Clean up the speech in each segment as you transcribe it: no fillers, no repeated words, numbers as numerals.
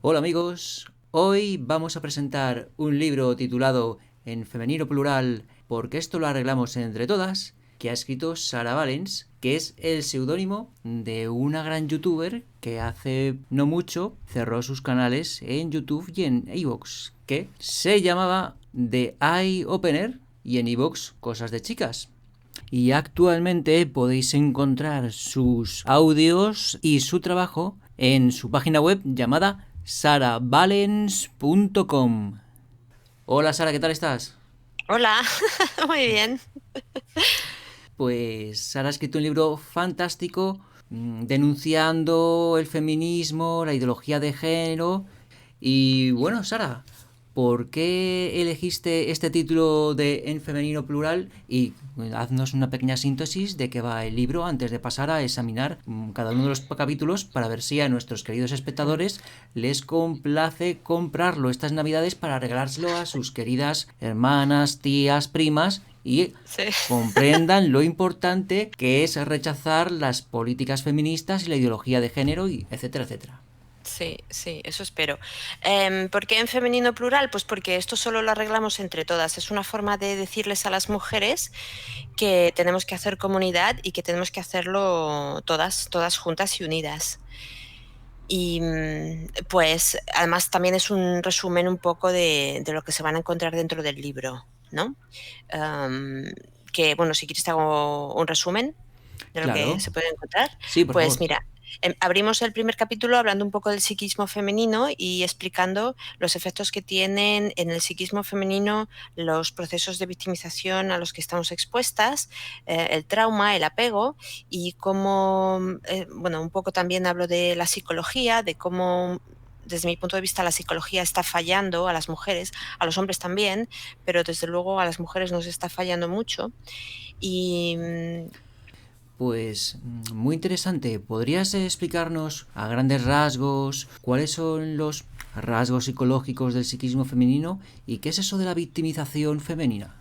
Hola amigos, hoy vamos a presentar un libro titulado En femenino plural, porque esto lo arreglamos entre todas, que ha escrito Sarah Valens, que es el seudónimo de una gran youtuber que hace no mucho cerró sus canales en YouTube y en iVoox, que se llamaba The Eye Opener y en iVoox Cosas de Chicas. Y actualmente podéis encontrar sus audios y su trabajo en su página web llamada saravalens.com. Hola Sara, ¿qué tal estás? Hola, muy bien. Pues Sara ha escrito un libro fantástico denunciando el feminismo, la ideología de género. Y bueno, Sara, ¿por qué elegiste este título de En femenino plural? Y haznos una pequeña síntesis de qué va el libro antes de pasar a examinar cada uno de los capítulos para ver si a nuestros queridos espectadores les complace comprarlo estas navidades para regalárselo a sus queridas hermanas, tías, primas y Sí, comprendan lo importante que es rechazar las políticas feministas y la ideología de género y etcétera, etcétera. sí, eso espero. ¿Por qué en femenino plural? Pues porque esto solo lo arreglamos entre todas. Es una forma de decirles a las mujeres que tenemos que hacer comunidad y que tenemos que hacerlo todas juntas y unidas. Y pues además también es un resumen un poco de lo que se van a encontrar dentro del libro, ¿no? Am, que bueno, si quieres te hago un resumen de lo que Claro. se puede encontrar. Sí, por Pues favor. mira, abrimos el primer capítulo hablando un poco del psiquismo femenino y explicando los efectos que tienen en el psiquismo femenino los procesos de victimización a los que estamos expuestas, el trauma, el apego y cómo, bueno, un poco también hablo de la psicología, de cómo desde mi punto de vista la psicología está fallando a las mujeres, a los hombres también, pero desde luego a las mujeres nos está fallando mucho. Y Pues muy interesante. ¿Podrías explicarnos a grandes rasgos cuáles son los rasgos psicológicos del psiquismo femenino y qué es eso de la victimización femenina?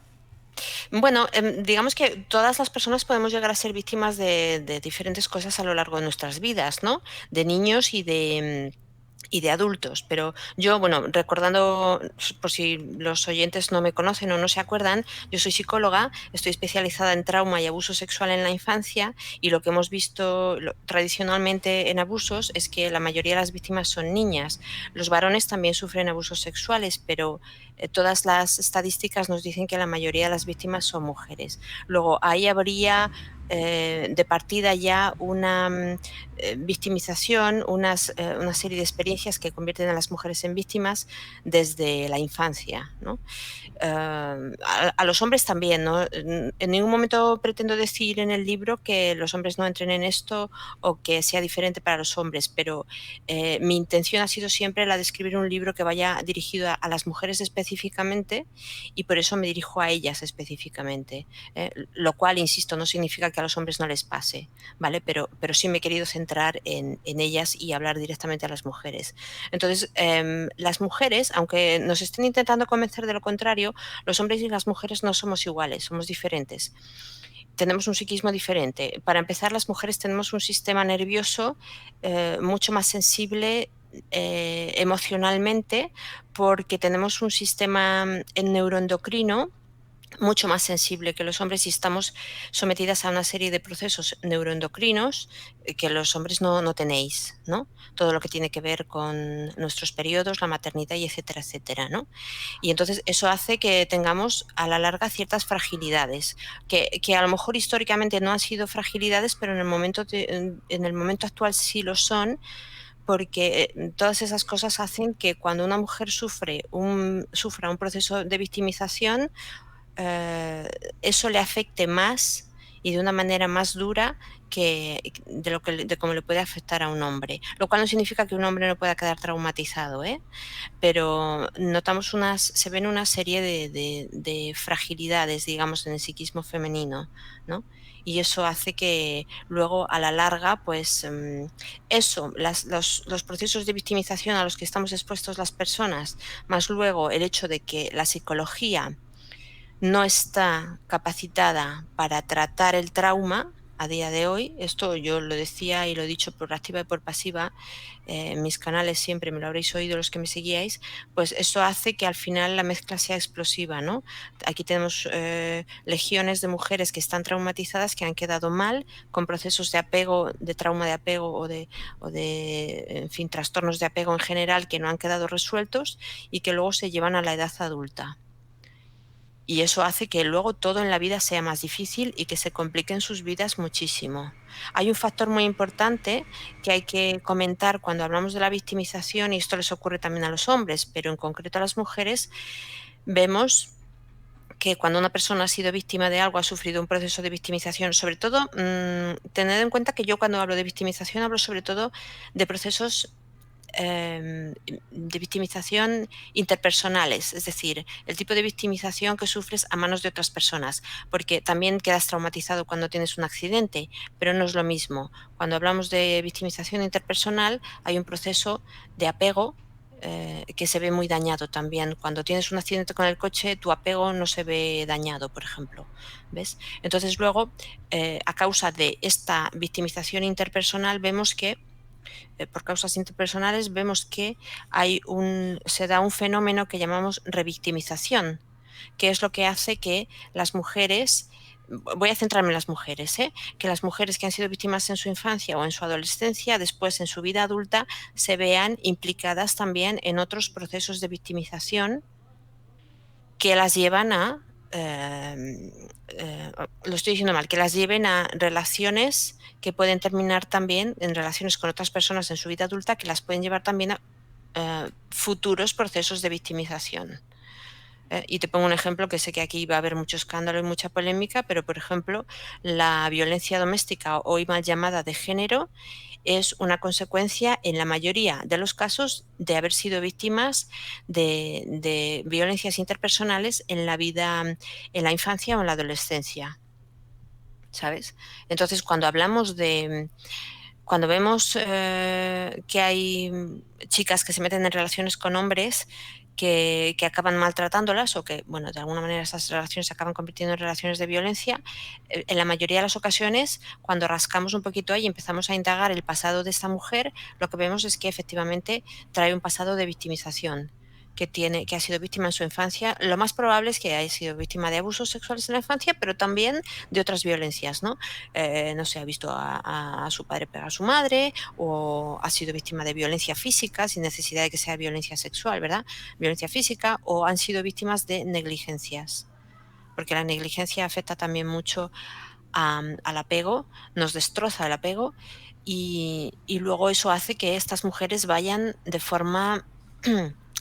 Bueno, digamos que todas las personas podemos llegar a ser víctimas de diferentes cosas a lo largo de nuestras vidas, ¿no? De niños y de adultos. Pero yo, bueno, recordando, por si los oyentes no me conocen o no se acuerdan, yo soy psicóloga, estoy especializada en trauma y abuso sexual en la infancia y lo que hemos visto tradicionalmente en abusos es que la mayoría de las víctimas son niñas. Los varones también sufren abusos sexuales, pero todas las estadísticas nos dicen que la mayoría de las víctimas son mujeres. Luego, ahí habría de partida ya una victimización, una serie de experiencias que convierten a las mujeres en víctimas desde la infancia, ¿no? A los hombres también, ¿no? En ningún momento pretendo decir en el libro que los hombres no entren en esto o que sea diferente para los hombres, pero mi intención ha sido siempre la de escribir un libro que vaya dirigido a las mujeres específicamente y por eso me dirijo a ellas específicamente, lo cual, insisto, no significa que a los hombres no les pase, ¿vale? Pero sí me he querido centrar en ellas y hablar directamente a las mujeres. Entonces, las mujeres, aunque nos estén intentando convencer de lo contrario, los hombres y las mujeres no somos iguales, somos diferentes. Tenemos un psiquismo diferente. Para empezar, las mujeres tenemos un sistema nervioso mucho más sensible emocionalmente porque tenemos un sistema neuroendocrino mucho más sensible que los hombres y estamos sometidas a una serie de procesos neuroendocrinos que los hombres no tenéis, ¿no? Todo lo que tiene que ver con nuestros periodos, la maternidad y etcétera, etcétera, ¿no? Y entonces eso hace que tengamos a la larga ciertas fragilidades, que a lo mejor históricamente no han sido fragilidades, pero en el momento actual sí lo son, porque todas esas cosas hacen que cuando una mujer sufra un proceso de victimización, eh, eso le afecte más y de una manera más dura de cómo le puede afectar a un hombre. Lo cual no significa que un hombre no pueda quedar traumatizado, ¿eh? Pero se ven una serie de fragilidades, digamos, en el psiquismo femenino, ¿no? Y eso hace que luego, a la larga, pues los procesos de victimización a los que estamos expuestos las personas, más luego el hecho de que la psicología no está capacitada para tratar el trauma a día de hoy, esto yo lo decía y lo he dicho por activa y por pasiva, en mis canales siempre me lo habréis oído los que me seguíais, pues eso hace que al final la mezcla sea explosiva, ¿no? Aquí tenemos legiones de mujeres que están traumatizadas, que han quedado mal, con procesos de apego, de trauma de apego o de, en fin, trastornos de apego en general que no han quedado resueltos y que luego se llevan a la edad adulta. Y eso hace que luego todo en la vida sea más difícil y que se compliquen sus vidas muchísimo. Hay un factor muy importante que hay que comentar cuando hablamos de la victimización, y esto les ocurre también a los hombres, pero en concreto a las mujeres, vemos que cuando una persona ha sido víctima de algo, ha sufrido un proceso de victimización, sobre todo, tened en cuenta que yo cuando hablo de victimización hablo sobre todo de procesos de victimización interpersonales, es decir, el tipo de victimización que sufres a manos de otras personas, porque también quedas traumatizado cuando tienes un accidente, pero no es lo mismo. Cuando hablamos de victimización interpersonal hay un proceso de apego que se ve muy dañado también. Cuando tienes un accidente con el coche, tu apego no se ve dañado, por ejemplo. ¿Ves? Entonces luego, a causa de esta victimización interpersonal, vemos que por causas interpersonales, vemos que se da un fenómeno que llamamos revictimización, que es lo que hace que las mujeres, voy a centrarme en las mujeres, que las mujeres que han sido víctimas en su infancia o en su adolescencia, después en su vida adulta, se vean implicadas también en otros procesos de victimización que las llevan a, lo estoy diciendo mal, que las lleven a relaciones que pueden terminar también en relaciones con otras personas en su vida adulta, que las pueden llevar también a futuros procesos de victimización. Y te pongo un ejemplo que sé que aquí va a haber mucho escándalo y mucha polémica, pero por ejemplo, la violencia doméstica, hoy mal llamada de género, es una consecuencia en la mayoría de los casos de haber sido víctimas de violencias interpersonales en la vida, en la infancia o en la adolescencia, ¿sabes? Entonces, cuando vemos que hay chicas que se meten en relaciones con hombres que acaban maltratándolas o que, bueno, de alguna manera esas relaciones se acaban convirtiendo en relaciones de violencia, en la mayoría de las ocasiones, cuando rascamos un poquito ahí y empezamos a indagar el pasado de esta mujer, lo que vemos es que efectivamente trae un pasado de victimización. Que ha sido víctima en su infancia, lo más probable es que haya sido víctima de abusos sexuales en la infancia, pero también de otras violencias, ¿no? No sé, ha visto a su padre pegar a su madre o ha sido víctima de violencia física sin necesidad de que sea violencia sexual, ¿verdad? Violencia física, o han sido víctimas de negligencias, porque la negligencia afecta también mucho al apego, nos destroza el apego y luego eso hace que estas mujeres vayan de forma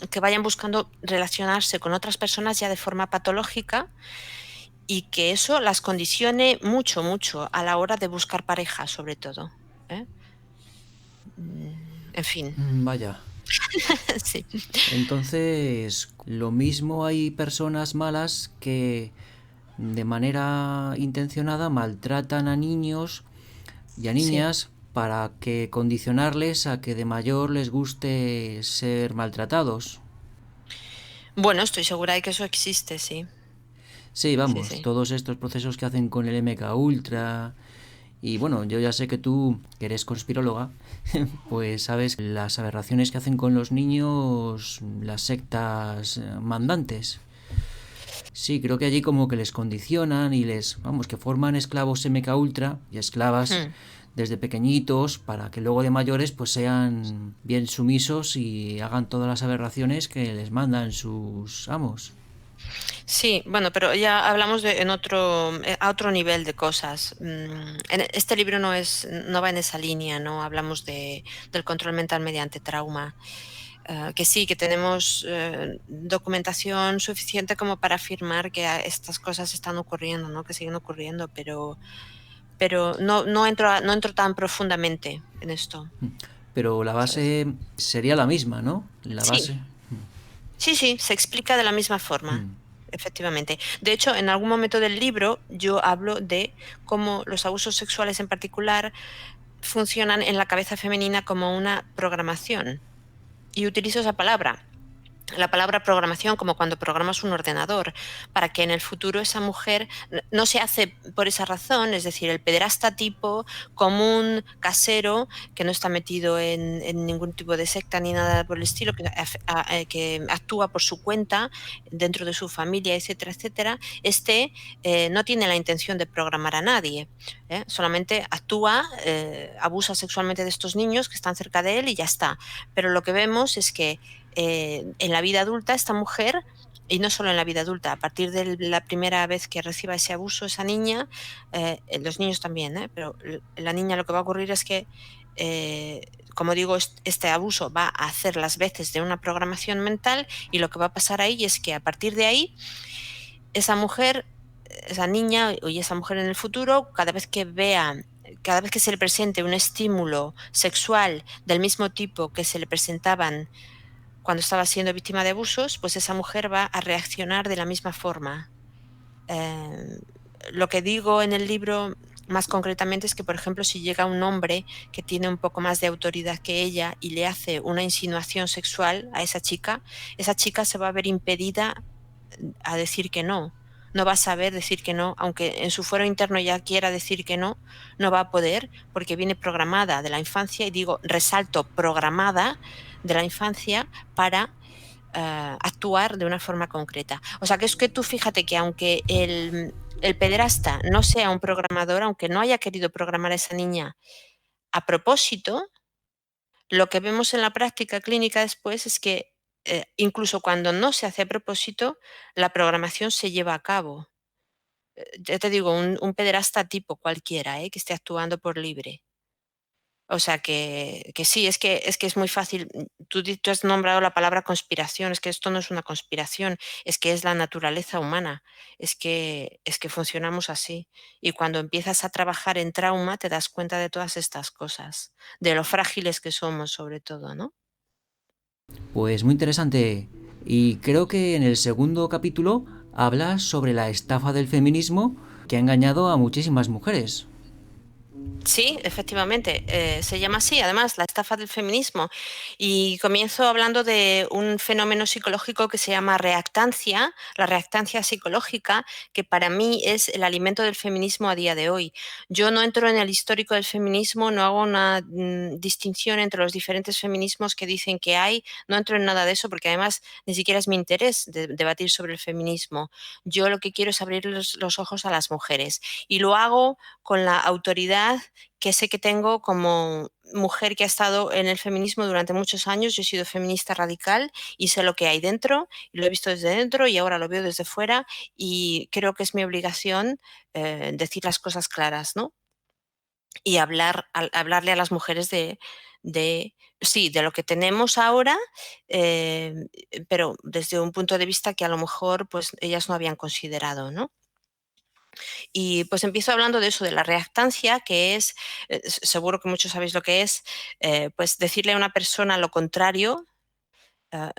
que vayan buscando relacionarse con otras personas ya de forma patológica y que eso las condicione mucho, mucho a la hora de buscar pareja, sobre todo, ¿eh? En fin, Vaya. sí. Entonces, lo mismo hay personas malas que de manera intencionada maltratan a niños y a Sí. niñas para que condicionarles a que de mayor les guste ser maltratados. Bueno, estoy segura de que eso existe, sí. Sí, Sí, vamos, sí. todos estos procesos que hacen con el MK Ultra. Y bueno, yo ya sé que tú, que eres conspiróloga, pues sabes las aberraciones que hacen con los niños las sectas mandantes. Sí, creo que allí como que les condicionan y vamos, que forman esclavos MK Ultra y esclavas Hmm. desde pequeñitos para que luego de mayores pues sean bien sumisos y hagan todas las aberraciones que les mandan sus amos. Sí, bueno, pero ya hablamos a otro nivel de cosas. Este libro no va en esa línea, ¿no? Hablamos del control mental mediante trauma. Que sí, que tenemos documentación suficiente como para afirmar que estas cosas están ocurriendo, ¿no? Que siguen ocurriendo, pero no entro tan profundamente en esto, Pero la ¿sabes? base sería la misma, ¿no? La Sí, base. sí, sí, se explica de la misma forma, efectivamente. De hecho, en algún momento del libro yo hablo de cómo los abusos sexuales en particular funcionan en la cabeza femenina como una programación. Y utilizo esa palabra, la palabra programación como cuando programas un ordenador, para que en el futuro esa mujer no se hace por esa razón, es decir, el pederasta tipo común, casero, que no está metido en ningún tipo de secta ni nada por el estilo, que actúa por su cuenta dentro de su familia, etcétera, etcétera, no tiene la intención de programar a nadie, solamente actúa, abusa sexualmente de estos niños que están cerca de él y ya está. Pero lo que vemos es que en la vida adulta esta mujer, y no solo en la vida adulta, a partir de la primera vez que reciba ese abuso esa niña, los niños también, pero la niña lo que va a ocurrir es que, como digo, este abuso va a hacer las veces de una programación mental, y lo que va a pasar ahí es que a partir de ahí esa mujer, esa niña y esa mujer en el futuro, cada vez que se le presente un estímulo sexual del mismo tipo que se le presentaban cuando estaba siendo víctima de abusos, pues esa mujer va a reaccionar de la misma forma. Eh, lo que digo en el libro más concretamente es que, por ejemplo, si llega un hombre que tiene un poco más de autoridad que ella y le hace una insinuación sexual a esa chica se va a ver impedida a decir que no. No va a saber decir que no, aunque en su fuero interno ya quiera decir que no, no va a poder porque viene programada de la infancia, y digo, resalto, programada de la infancia para actuar de una forma concreta. O sea, que es que tú fíjate que aunque el pederasta no sea un programador, aunque no haya querido programar a esa niña a propósito, lo que vemos en la práctica clínica después es que incluso cuando no se hace a propósito, la programación se lleva a cabo. Ya te digo, un pederasta tipo cualquiera, que esté actuando por libre. O sea que sí, es que es muy fácil. Tú has nombrado la palabra conspiración, es que esto no es una conspiración, es que es la naturaleza humana, es que funcionamos así. Y cuando empiezas a trabajar en trauma, te das cuenta de todas estas cosas, de lo frágiles que somos, sobre todo, ¿no? Pues muy interesante. Y creo que en el segundo capítulo habla sobre la estafa del feminismo que ha engañado a muchísimas mujeres. Sí, efectivamente, se llama así, además, la estafa del feminismo. Y comienzo hablando de un fenómeno psicológico que se llama reactancia, la reactancia psicológica, que para mí es el alimento del feminismo a día de hoy. Yo no entro en el histórico del feminismo, no hago una distinción entre los diferentes feminismos que dicen que hay, no entro en nada de eso porque además ni siquiera es mi interés debatir sobre el feminismo. Yo lo que quiero es abrir los ojos a las mujeres, y lo hago con la autoridad que sé que tengo como mujer que ha estado en el feminismo durante muchos años. Yo he sido feminista radical y sé lo que hay dentro, y lo he visto desde dentro y ahora lo veo desde fuera, y creo que es mi obligación decir las cosas claras, ¿no? Y hablarle a las mujeres sí, de lo que tenemos ahora, eh, pero desde un punto de vista que a lo mejor pues ellas no habían considerado, ¿no? Y pues empiezo hablando de eso, de la reactancia, que es, seguro que muchos sabéis lo que es, pues decirle a una persona lo contrario, eh,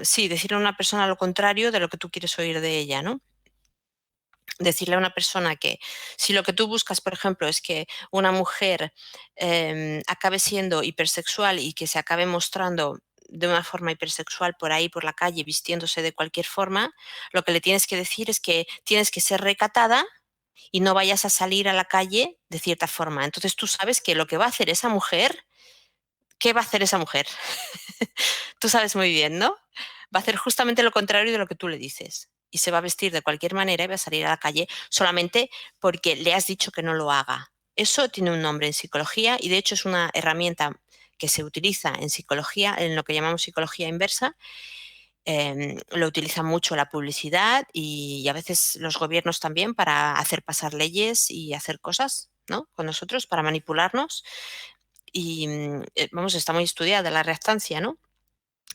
sí, decirle a una persona lo contrario de lo que tú quieres oír de ella, ¿no? Decirle a una persona que si lo que tú buscas, por ejemplo, es que una mujer acabe siendo hipersexual y que se acabe mostrando de una forma hipersexual por ahí, por la calle, vistiéndose de cualquier forma, lo que le tienes que decir es que tienes que ser recatada y no vayas a salir a la calle de cierta forma. Entonces tú sabes que lo que va a hacer esa mujer, ¿qué va a hacer esa mujer? Tú sabes muy bien, ¿no? Va a hacer justamente lo contrario de lo que tú le dices. Y se va a vestir de cualquier manera y va a salir a la calle solamente porque le has dicho que no lo haga. Eso tiene un nombre en psicología, y de hecho es una herramienta que se utiliza en psicología, en lo que llamamos psicología inversa. Lo utilizan mucho la publicidad y a veces los gobiernos también para hacer pasar leyes y hacer cosas, ¿no? Con nosotros, para manipularnos. Y vamos, está muy estudiada la reactancia, ¿no?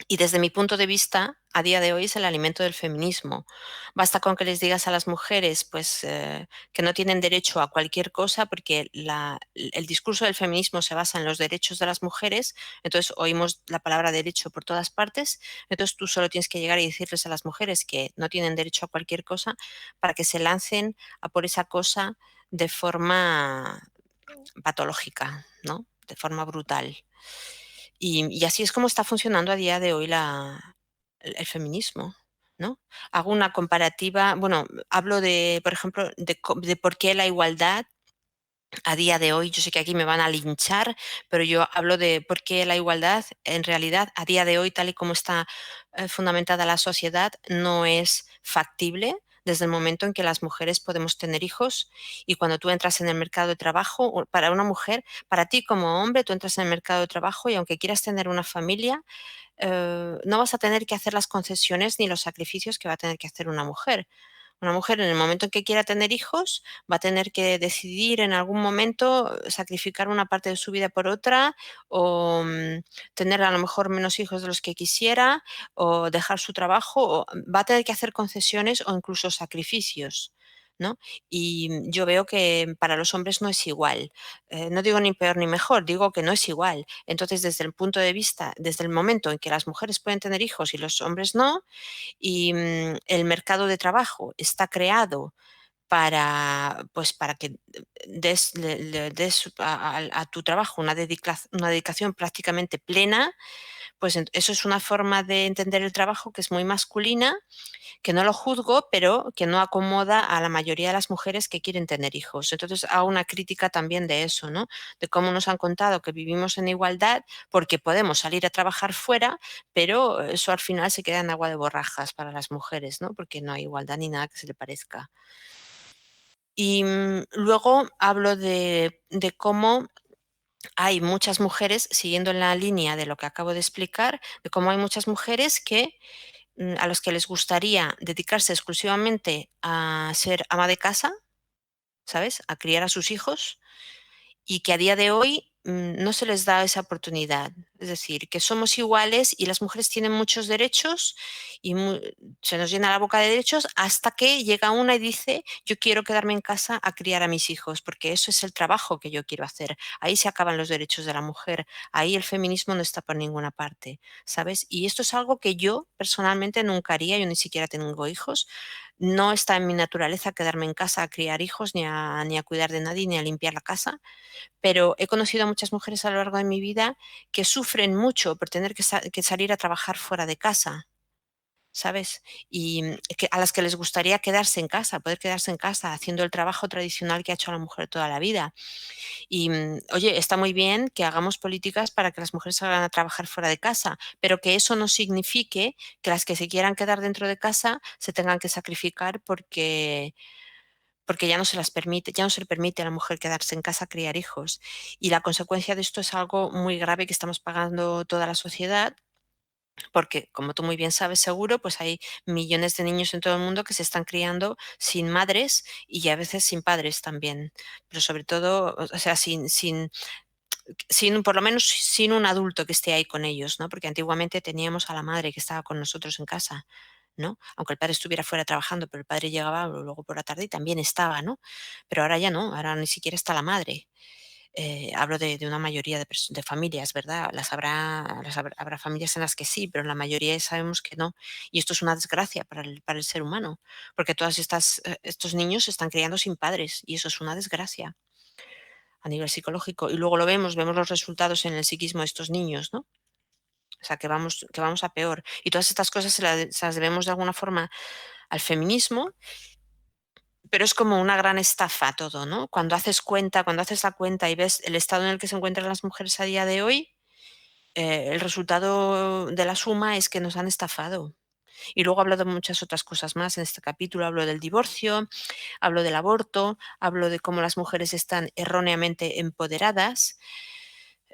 Y desde mi punto de vista, a día de hoy es el alimento del feminismo. Basta con que les digas a las mujeres, pues, que no tienen derecho a cualquier cosa, porque el discurso del feminismo se basa en los derechos de las mujeres. Entonces oímos la palabra derecho por todas partes. Entonces tú solo tienes que llegar y decirles a las mujeres que no tienen derecho a cualquier cosa para que se lancen a por esa cosa de forma patológica, ¿no? De forma brutal. Y así es como está funcionando a día de hoy el feminismo, ¿no? Hago una comparativa, bueno, hablo de, por ejemplo, de por qué la igualdad a día de hoy, yo sé que aquí me van a linchar, pero yo hablo de por qué la igualdad en realidad a día de hoy, tal y como está fundamentada la sociedad, no es factible desde el momento en que las mujeres podemos tener hijos y cuando tú entras en el mercado de trabajo, para una mujer, para ti como hombre, tú entras en el mercado de trabajo y aunque quieras tener una familia, no vas a tener que hacer las concesiones ni los sacrificios que va a tener que hacer una mujer. Una mujer en el momento en que quiera tener hijos va a tener que decidir en algún momento sacrificar una parte de su vida por otra o tener a lo mejor menos hijos de los que quisiera o dejar su trabajo o va a tener que hacer concesiones o incluso sacrificios, ¿no? Y yo veo que para los hombres no es igual. No digo ni peor ni mejor, digo que no es igual. Entonces, desde el punto de vista, desde el momento en que las mujeres pueden tener hijos y los hombres no, y el mercado de trabajo está creado para, pues, para que le des a tu trabajo una dedicación prácticamente plena, pues eso es una forma de entender el trabajo que es muy masculina, que no lo juzgo, pero que no acomoda a la mayoría de las mujeres que quieren tener hijos. Entonces, hago una crítica también de eso, ¿no? De cómo nos han contado que vivimos en igualdad porque podemos salir a trabajar fuera, pero eso al final se queda en agua de borrajas para las mujeres, ¿no? Porque no hay igualdad ni nada que se le parezca. Y luego hablo de cómo hay muchas mujeres, siguiendo en la línea de lo que acabo de explicar, de cómo hay muchas mujeres que a los que les gustaría dedicarse exclusivamente a ser ama de casa, ¿sabes? A criar a sus hijos y que a día de hoy no se les da esa oportunidad. Es decir, que somos iguales y las mujeres tienen muchos derechos y se nos llena la boca de derechos hasta que llega una y dice, yo quiero quedarme en casa a criar a mis hijos, porque eso es el trabajo que yo quiero hacer. Ahí se acaban los derechos de la mujer, ahí el feminismo no está por ninguna parte, ¿sabes? Y esto es algo que yo personalmente nunca haría, yo ni siquiera tengo hijos, no está en mi naturaleza quedarme en casa a criar hijos, ni a cuidar de nadie, ni a limpiar la casa, pero he conocido a muchas mujeres a lo largo de mi vida que sufren mucho por tener que salir a trabajar fuera de casa, ¿sabes? Y a las que les gustaría quedarse en casa, poder quedarse en casa haciendo el trabajo tradicional que ha hecho la mujer toda la vida. Y oye, está muy bien que hagamos políticas para que las mujeres salgan a trabajar fuera de casa, pero que eso no signifique que las que se quieran quedar dentro de casa se tengan que sacrificar porque ya no se las permite, ya no se le permite a la mujer quedarse en casa a criar hijos. Y la consecuencia de esto es algo muy grave que estamos pagando toda la sociedad, porque como tú muy bien sabes seguro, pues hay millones de niños en todo el mundo que se están criando sin madres y a veces sin padres también, pero sobre todo, o sea, sin por lo menos sin un adulto que esté ahí con ellos, ¿no? Porque antiguamente teníamos a la madre que estaba con nosotros en casa, ¿no? Aunque el padre estuviera fuera trabajando, pero el padre llegaba luego por la tarde y también estaba, ¿no? Pero ahora ya no, ahora ni siquiera está la madre. Hablo de una mayoría de familias, ¿verdad? Habrá familias en las que sí, pero la mayoría sabemos que no. Y esto es una desgracia para el ser humano, porque estos niños se están criando sin padres y eso es una desgracia a nivel psicológico. Y luego lo vemos los resultados en el psiquismo de estos niños, ¿no? O sea, que vamos a peor. Y todas estas cosas se las debemos de alguna forma al feminismo, pero es como una gran estafa todo, ¿no? Cuando haces la cuenta y ves el estado en el que se encuentran las mujeres a día de hoy, el resultado de la suma es que nos han estafado. Y luego hablo de muchas otras cosas más en este capítulo. Hablo del divorcio, hablo del aborto, hablo de cómo las mujeres están erróneamente empoderadas,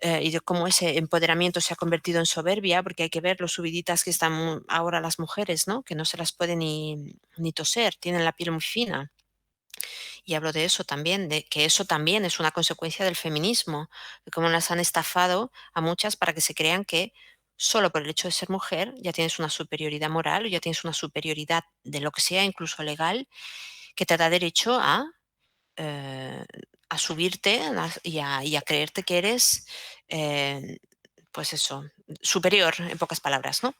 y de cómo ese empoderamiento se ha convertido en soberbia, porque hay que ver lo subiditas que están ahora las mujeres, ¿no? Que no se las puede ni toser, tienen la piel muy fina. Y hablo de eso también, de que eso también es una consecuencia del feminismo, de cómo las han estafado a muchas para que se crean que solo por el hecho de ser mujer ya tienes una superioridad moral o ya tienes una superioridad de lo que sea, incluso legal, que te da derecho eh, a subirte y a creerte que eres, eh, pues eso, superior, en pocas palabras, ¿no?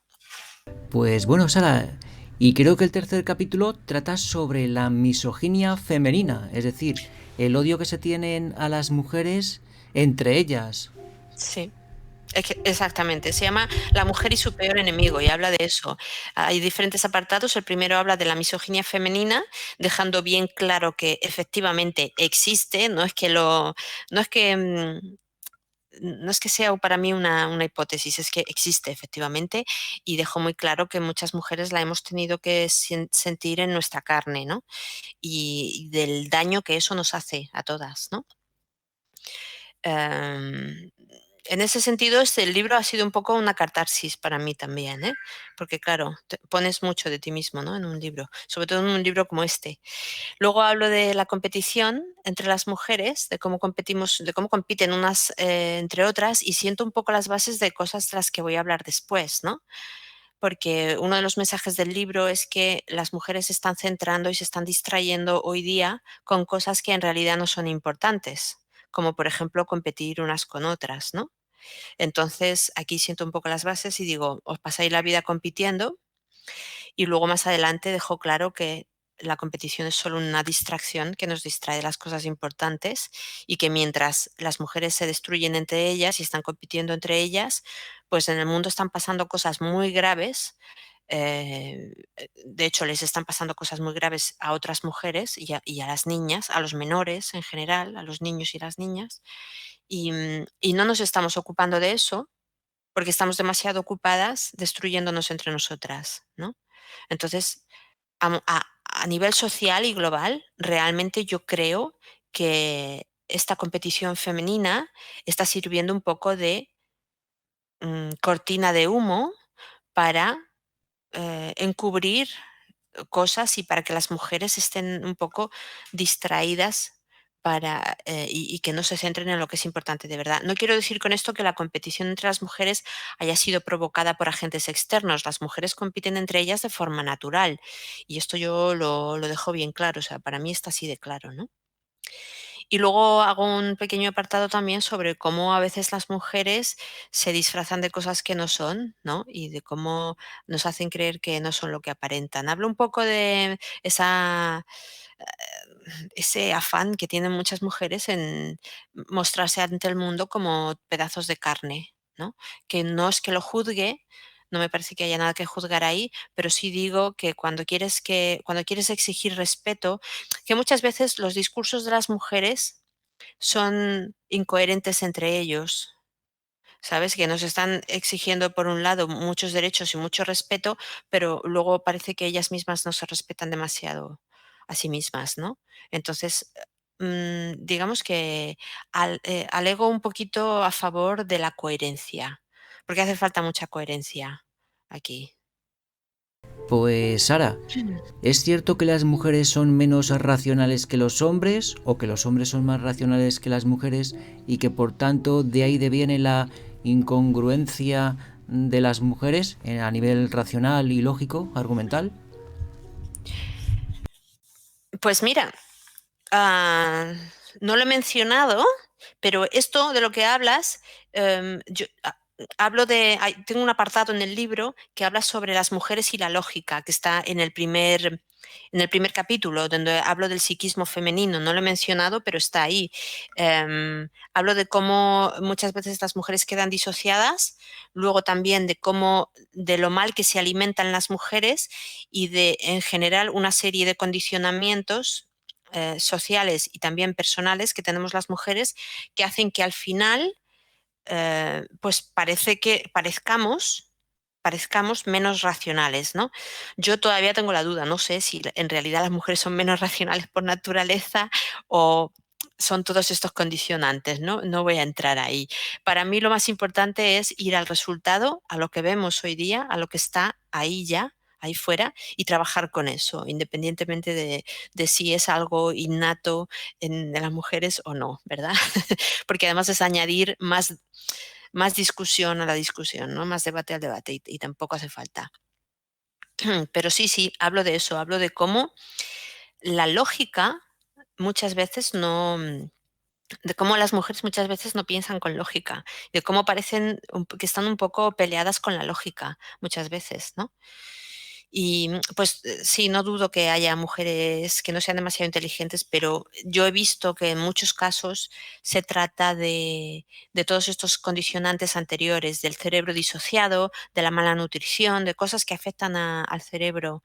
Pues bueno, Sara, y creo que el tercer capítulo trata sobre la misoginia femenina, es decir, el odio que se tienen a las mujeres entre ellas. Sí. Exactamente, se llama La mujer y su peor enemigo y habla de eso. Hay diferentes apartados. El primero habla de la misoginia femenina, dejando bien claro que efectivamente existe, no es que, no es que sea para mí una hipótesis, es que existe efectivamente y dejó muy claro que muchas mujeres la hemos tenido que sentir en nuestra carne, ¿no? Y del daño que eso nos hace a todas, ¿no? Em, en ese sentido, el libro ha sido un poco una catarsis para mí también, ¿eh? Porque claro, te pones mucho de ti mismo, ¿no? En un libro, sobre todo en un libro como este. Luego hablo de la competición entre las mujeres, de cómo competimos, de cómo compiten unas entre otras, y siento un poco las bases de cosas de las que voy a hablar después, ¿no? Porque uno de los mensajes del libro es que las mujeres se están centrando y se están distrayendo hoy día con cosas que en realidad no son importantes, como por ejemplo competir unas con otras, ¿no? Entonces aquí siento un poco las bases y digo, os pasáis la vida compitiendo y luego más adelante dejó claro que la competición es solo una distracción que nos distrae de las cosas importantes y que mientras las mujeres se destruyen entre ellas y están compitiendo entre ellas, pues en el mundo están pasando cosas muy graves. De hecho, les están pasando cosas muy graves a otras mujeres y a las niñas, a los menores en general, a los niños y las niñas, y no nos estamos ocupando de eso porque estamos demasiado ocupadas destruyéndonos entre nosotras, ¿no? Entonces, a nivel social y global, realmente yo creo que esta competición femenina está sirviendo un poco de cortina de humo para encubrir cosas y para que las mujeres estén un poco distraídas y que no se centren en lo que es importante de verdad. No quiero decir con esto que la competición entre las mujeres haya sido provocada por agentes externos. Las mujeres compiten entre ellas de forma natural y esto yo lo dejo bien claro. O sea, para mí está así de claro, ¿no? Y luego hago un pequeño apartado también sobre cómo a veces las mujeres se disfrazan de cosas que no son, ¿no? Y de cómo nos hacen creer que no son lo que aparentan. Hablo un poco de ese afán que tienen muchas mujeres en mostrarse ante el mundo como pedazos de carne, ¿no? Que no es que lo juzgue, no me parece que haya nada que juzgar ahí, pero sí digo que cuando quieres exigir respeto, que muchas veces los discursos de las mujeres son incoherentes entre ellos, ¿sabes? Que nos están exigiendo, por un lado, muchos derechos y mucho respeto, pero luego parece que ellas mismas no se respetan demasiado a sí mismas, ¿no? Entonces, digamos que alego un poquito a favor de la coherencia, porque hace falta mucha coherencia aquí. Pues Sara, ¿es cierto que las mujeres son menos racionales que los hombres o que los hombres son más racionales que las mujeres y que por tanto de ahí deviene la incongruencia de las mujeres a nivel racional y lógico, argumental? Pues mira, ah, no lo he mencionado, pero esto de lo que hablas, yo hablo tengo un apartado en el libro que habla sobre las mujeres y la lógica, que está en el primer capítulo, donde hablo del psiquismo femenino. No lo he mencionado, pero está ahí. Hablo de cómo muchas veces las mujeres quedan disociadas, luego también de lo mal que se alimentan las mujeres y en general, una serie de condicionamientos sociales y también personales que tenemos las mujeres que hacen que al final pues parezcamos menos racionales, ¿no? Yo todavía tengo la duda, no sé si en realidad las mujeres son menos racionales por naturaleza o son todos estos condicionantes, ¿no? No voy a entrar ahí. Para mí lo más importante es ir al resultado, a lo que vemos hoy día, a lo que está ahí ya, ahí fuera, y trabajar con eso, independientemente de si es algo innato en las mujeres o no, ¿verdad? Porque además es añadir más discusión a la discusión, ¿no? Más debate al debate y tampoco hace falta. Pero sí, sí, hablo de eso, hablo de cómo la lógica muchas veces de cómo las mujeres muchas veces no piensan con lógica, de cómo parecen que están un poco peleadas con la lógica muchas veces, ¿no? Y pues sí, no dudo que haya mujeres que no sean demasiado inteligentes, pero yo he visto que en muchos casos se trata de todos estos condicionantes anteriores, del cerebro disociado, de la mala nutrición, de cosas que afectan al cerebro,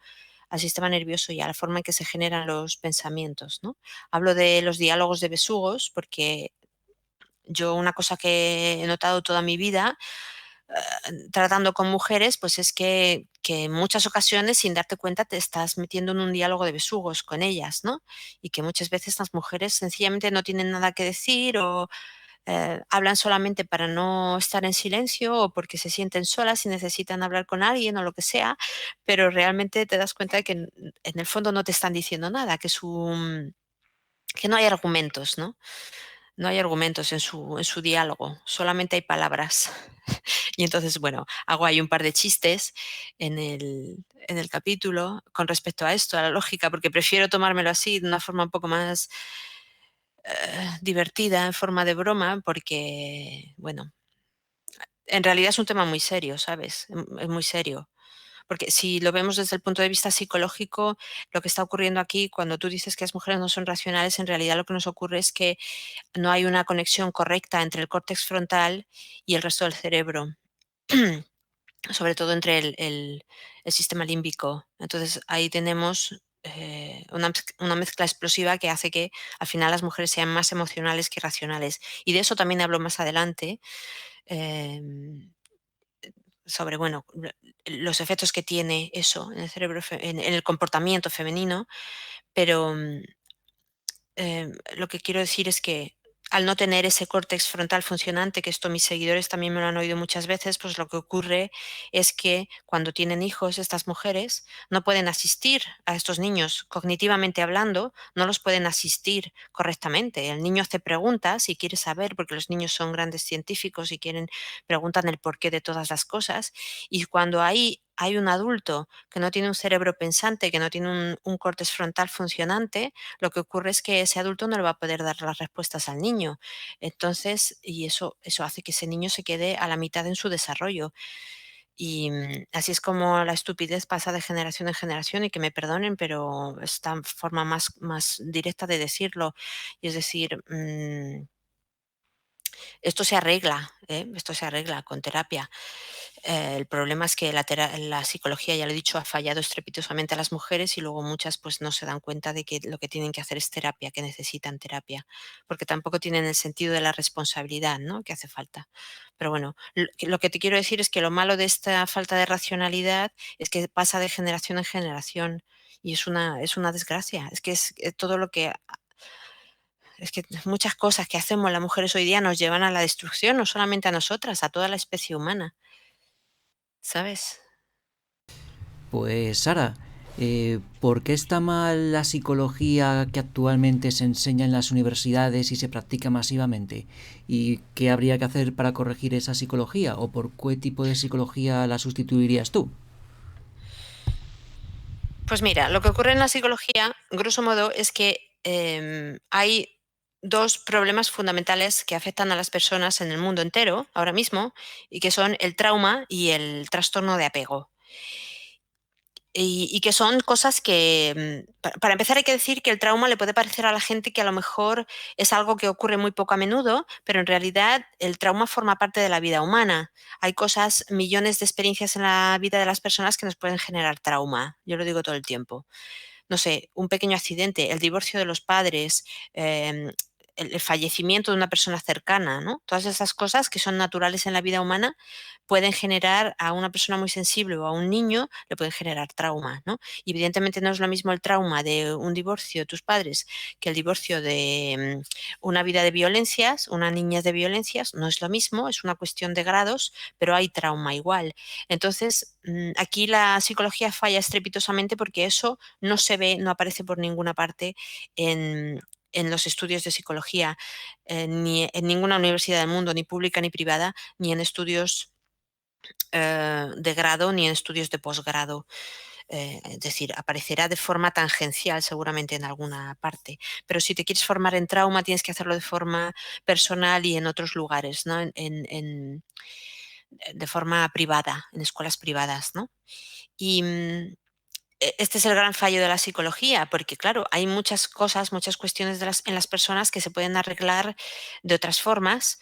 al sistema nervioso y a la forma en que se generan los pensamientos, ¿no? Hablo de los diálogos de besugos porque yo una cosa que he notado toda mi vida tratando con mujeres, pues es que en muchas ocasiones, sin darte cuenta, te estás metiendo en un diálogo de besugos con ellas, ¿no? Y que muchas veces las mujeres sencillamente no tienen nada que decir o hablan solamente para no estar en silencio o porque se sienten solas y necesitan hablar con alguien o lo que sea, pero realmente te das cuenta de que en el fondo no te están diciendo nada, que no hay argumentos, ¿no? No hay argumentos en su diálogo, solamente hay palabras. Y entonces, bueno, hago ahí un par de chistes en el capítulo con respecto a esto, a la lógica, porque prefiero tomármelo así, de una forma un poco más divertida, en forma de broma, porque, bueno, en realidad es un tema muy serio, ¿sabes? Es muy serio. Porque si lo vemos desde el punto de vista psicológico, lo que está ocurriendo aquí, cuando tú dices que las mujeres no son racionales, en realidad lo que nos ocurre es que no hay una conexión correcta entre el córtex frontal y el resto del cerebro. Sobre todo entre el sistema límbico. Entonces, ahí tenemos, una mezcla explosiva que hace que, al final, las mujeres sean más emocionales que racionales. Y de eso también hablo más adelante, em, sobre, bueno, los efectos que tiene eso en el cerebro en el comportamiento femenino, pero, lo que quiero decir es que al no tener ese córtex frontal funcionante, que esto mis seguidores también me lo han oído muchas veces, pues lo que ocurre es que cuando tienen hijos estas mujeres no pueden asistir a estos niños cognitivamente hablando, no los pueden asistir correctamente. El niño hace preguntas y quiere saber, porque los niños son grandes científicos y preguntan el porqué de todas las cosas. Y cuando hay un adulto que no tiene un cerebro pensante, que no tiene un córtex frontal funcionante, lo que ocurre es que ese adulto no le va a poder dar las respuestas al niño. Entonces, y eso hace que ese niño se quede a la mitad en su desarrollo. Y así es como la estupidez pasa de generación en generación y que me perdonen, pero esta forma más directa de decirlo. Y es decir, esto se arregla, ¿eh? Esto se arregla con terapia. El problema es que la psicología, ya lo he dicho, ha fallado estrepitosamente a las mujeres y luego muchas pues no se dan cuenta de que lo que tienen que hacer es terapia, que necesitan terapia, porque tampoco tienen el sentido de la responsabilidad, ¿no? Que hace falta. Pero bueno, lo que te quiero decir es que lo malo de esta falta de racionalidad es que pasa de generación en generación y es una desgracia. Es que es todo lo que es que muchas cosas que hacemos las mujeres hoy día nos llevan a la destrucción, no solamente a nosotras, a toda la especie humana, ¿sabes? Pues Sara, ¿por qué está mal la psicología que actualmente se enseña en las universidades y se practica masivamente? ¿Y qué habría que hacer para corregir esa psicología? ¿O por qué tipo de psicología la sustituirías tú? Pues mira, lo que ocurre en la psicología, grosso modo, es que hay dos problemas fundamentales que afectan a las personas en el mundo entero ahora mismo y que son el trauma y el trastorno de apego. Y que son cosas que, para empezar, hay que decir que el trauma le puede parecer a la gente que a lo mejor es algo que ocurre muy poco a menudo, pero en realidad el trauma forma parte de la vida humana. Hay cosas, millones de experiencias en la vida de las personas que nos pueden generar trauma. Yo lo digo todo el tiempo. No sé, un pequeño accidente, el divorcio de los padres, el fallecimiento de una persona cercana, ¿no? Todas esas cosas que son naturales en la vida humana pueden generar a una persona muy sensible o a un niño, le pueden generar trauma, ¿no? Y evidentemente no es lo mismo el trauma de un divorcio de tus padres que el divorcio de una vida de violencias, una niñez de violencias, no es lo mismo, es una cuestión de grados, pero hay trauma igual. Entonces, aquí la psicología falla estrepitosamente porque eso no se ve, no aparece por ninguna parte en los estudios de psicología, ni en ninguna universidad del mundo, ni pública ni privada, ni en estudios de grado, ni en estudios de posgrado. Es decir, aparecerá de forma tangencial seguramente en alguna parte. Pero si te quieres formar en trauma, tienes que hacerlo de forma personal y en otros lugares, ¿no? De forma privada, en escuelas privadas, ¿no? Y, este es el gran fallo de la psicología, porque claro, hay muchas cosas, muchas cuestiones en las personas que se pueden arreglar de otras formas,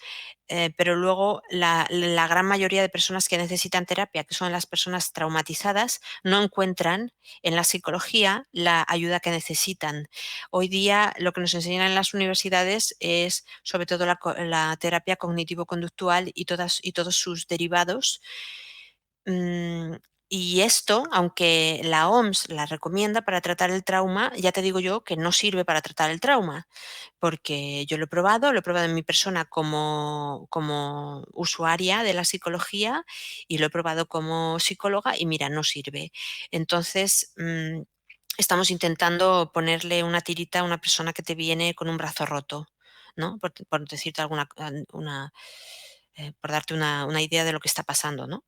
pero luego la gran mayoría de personas que necesitan terapia, que son las personas traumatizadas, no encuentran en la psicología la ayuda que necesitan. Hoy día lo que nos enseñan en las universidades es sobre todo la terapia cognitivo-conductual y todos sus derivados. Mm, y esto, aunque la OMS la recomienda para tratar el trauma, ya te digo yo que no sirve para tratar el trauma, porque yo lo he probado en mi persona como usuaria de la psicología y lo he probado como psicóloga y mira, no sirve. Entonces, estamos intentando ponerle una tirita a una persona que te viene con un brazo roto, ¿no? Por decirte por darte una idea de lo que está pasando, ¿no?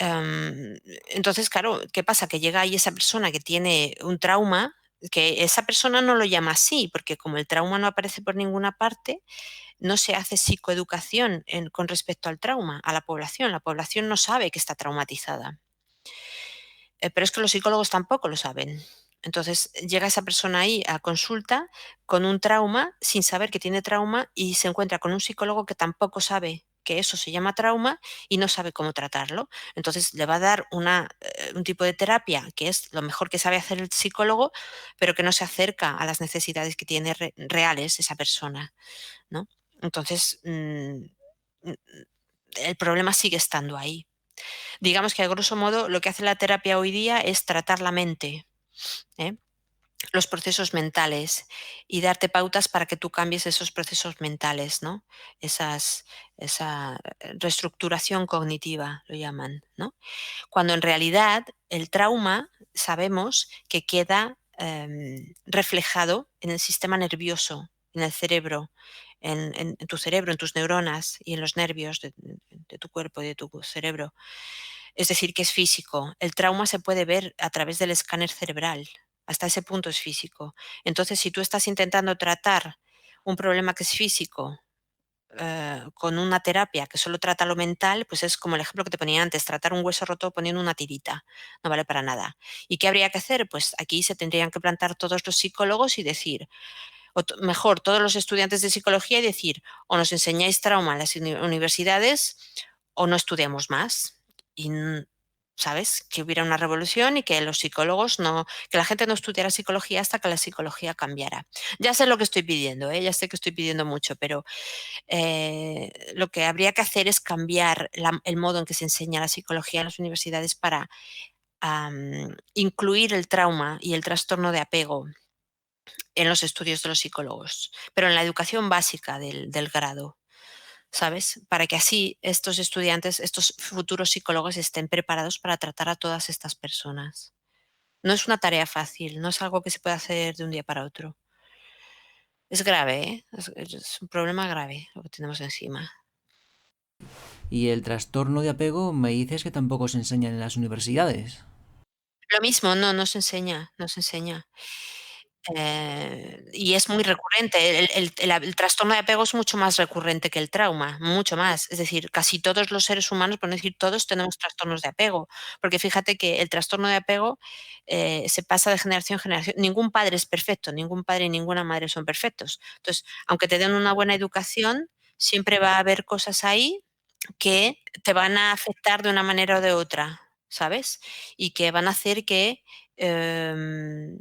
Entonces, claro, ¿qué pasa? Que llega ahí esa persona que tiene un trauma, que esa persona no lo llama así, porque como el trauma no aparece por ninguna parte, no se hace psicoeducación con respecto al trauma a la población. La población no sabe que está traumatizada. Pero es que los psicólogos tampoco lo saben. Entonces llega esa persona ahí a consulta con un trauma sin saber que tiene trauma y se encuentra con un psicólogo que tampoco sabe que eso se llama trauma y no sabe cómo tratarlo. Entonces le va a dar un tipo de terapia que es lo mejor que sabe hacer el psicólogo, pero que no se acerca a las necesidades que tiene reales esa persona, ¿no? Entonces, mm, el problema sigue estando ahí. Digamos que a grosso modo lo que hace la terapia hoy día es tratar la mente, ¿eh? Los procesos mentales y darte pautas para que tú cambies esos procesos mentales, ¿no? Esa reestructuración cognitiva lo llaman, ¿no? Cuando en realidad el trauma sabemos que queda reflejado en el sistema nervioso, en el cerebro, en tu cerebro, en tus neuronas y en los nervios de tu cuerpo y de tu cerebro. Es decir, que es físico. El trauma se puede ver a través del escáner cerebral. Hasta ese punto es físico. Entonces, si tú estás intentando tratar un problema que es físico con una terapia que solo trata lo mental, pues es como el ejemplo que te ponía antes, tratar un hueso roto poniendo una tirita, no vale para nada. ¿Y qué habría que hacer? Pues aquí se tendrían que plantar todos los psicólogos y decir, mejor todos los estudiantes de psicología y decir, o nos enseñáis trauma en las universidades o no estudiamos más. Y, ¿sabes? Que hubiera una revolución y que los psicólogos no, que la gente no estudiara psicología hasta que la psicología cambiara. Ya sé lo que estoy pidiendo, ¿eh? Ya sé que estoy pidiendo mucho, pero lo que habría que hacer es cambiar el modo en que se enseña la psicología en las universidades para incluir el trauma y el trastorno de apego en los estudios de los psicólogos, pero en la educación básica del grado, ¿sabes? Para que así estos estudiantes, estos futuros psicólogos estén preparados para tratar a todas estas personas. No es una tarea fácil, no es algo que se pueda hacer de un día para otro. Es grave, ¿eh? Es un problema grave lo que tenemos encima. Y el trastorno de apego me dices que tampoco se enseña en las universidades. Lo mismo, no, no se enseña, no se enseña. Y es muy recurrente. El trastorno de apego es mucho más recurrente que el trauma, mucho más. Es decir, casi todos los seres humanos, por no decir todos, tenemos trastornos de apego. Porque fíjate que el trastorno de apego se pasa de generación en generación. Ningún padre es perfecto, ningún padre y ninguna madre son perfectos. Entonces, aunque te den una buena educación, siempre va a haber cosas ahí que te van a afectar de una manera o de otra, ¿sabes? Y que van a hacer em,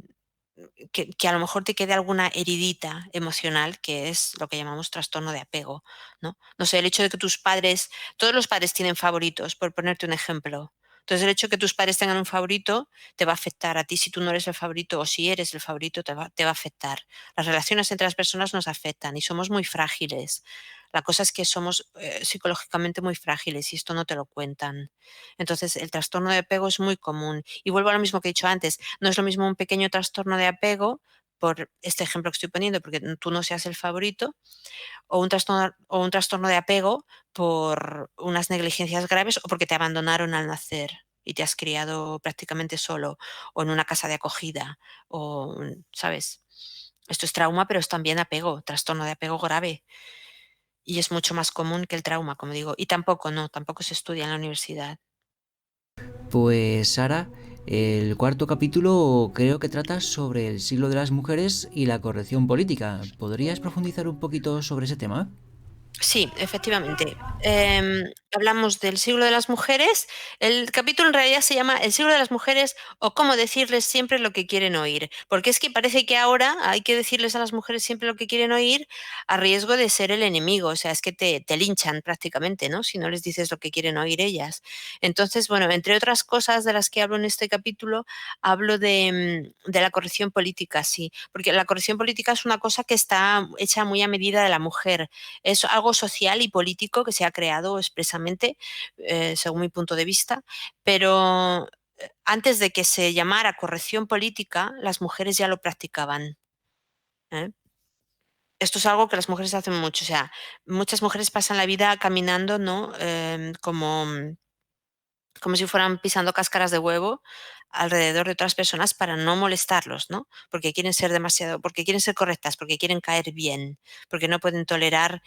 que a lo mejor te quede alguna heridita emocional, que es lo que llamamos trastorno de apego, ¿no? No sé, el hecho de que tus padres, todos los padres tienen favoritos, por ponerte un ejemplo. Entonces, el hecho de que tus padres tengan un favorito te va a afectar a ti si tú no eres el favorito o si eres el favorito te va a afectar. Las relaciones entre las personas nos afectan y somos muy frágiles. La cosa es que somos psicológicamente muy frágiles y esto no te lo cuentan. Entonces, el trastorno de apego es muy común. Y vuelvo a lo mismo que he dicho antes, no es lo mismo un pequeño trastorno de apego, por este ejemplo que estoy poniendo, porque tú no seas el favorito, o un trastorno de apego por unas negligencias graves o porque te abandonaron al nacer y te has criado prácticamente solo o en una casa de acogida o, ¿sabes? Esto es trauma, pero es también apego, trastorno de apego grave. Y es mucho más común que el trauma, como digo. Y tampoco, no, tampoco se estudia en la universidad. Pues Sara, El cuarto capítulo creo que trata sobre el siglo de las mujeres y la corrección política. ¿Podrías profundizar un poquito sobre ese tema? Sí, efectivamente. Hablamos del siglo de las mujeres. El capítulo en realidad se llama El siglo de las mujeres o cómo decirles siempre lo que quieren oír. Porque es que parece que ahora hay que decirles a las mujeres siempre lo que quieren oír a riesgo de ser el enemigo. O sea, es que te linchan prácticamente, ¿no? Si no les dices lo que quieren oír ellas. Entonces, bueno, entre otras cosas de las que hablo en este capítulo, hablo de la corrección política, sí. Porque la corrección política es una cosa que está hecha muy a medida de la mujer. Es algo social y político que se ha creado expresamente, según mi punto de vista, pero antes de que se llamara corrección política, las mujeres ya lo practicaban. ¿Eh? Esto es algo que las mujeres hacen mucho, o sea, muchas mujeres pasan la vida caminando, ¿no? Como si fueran pisando cáscaras de huevo alrededor de otras personas para no molestarlos, ¿no? Porque quieren ser demasiado, porque quieren ser correctas, porque quieren caer bien, porque no pueden tolerar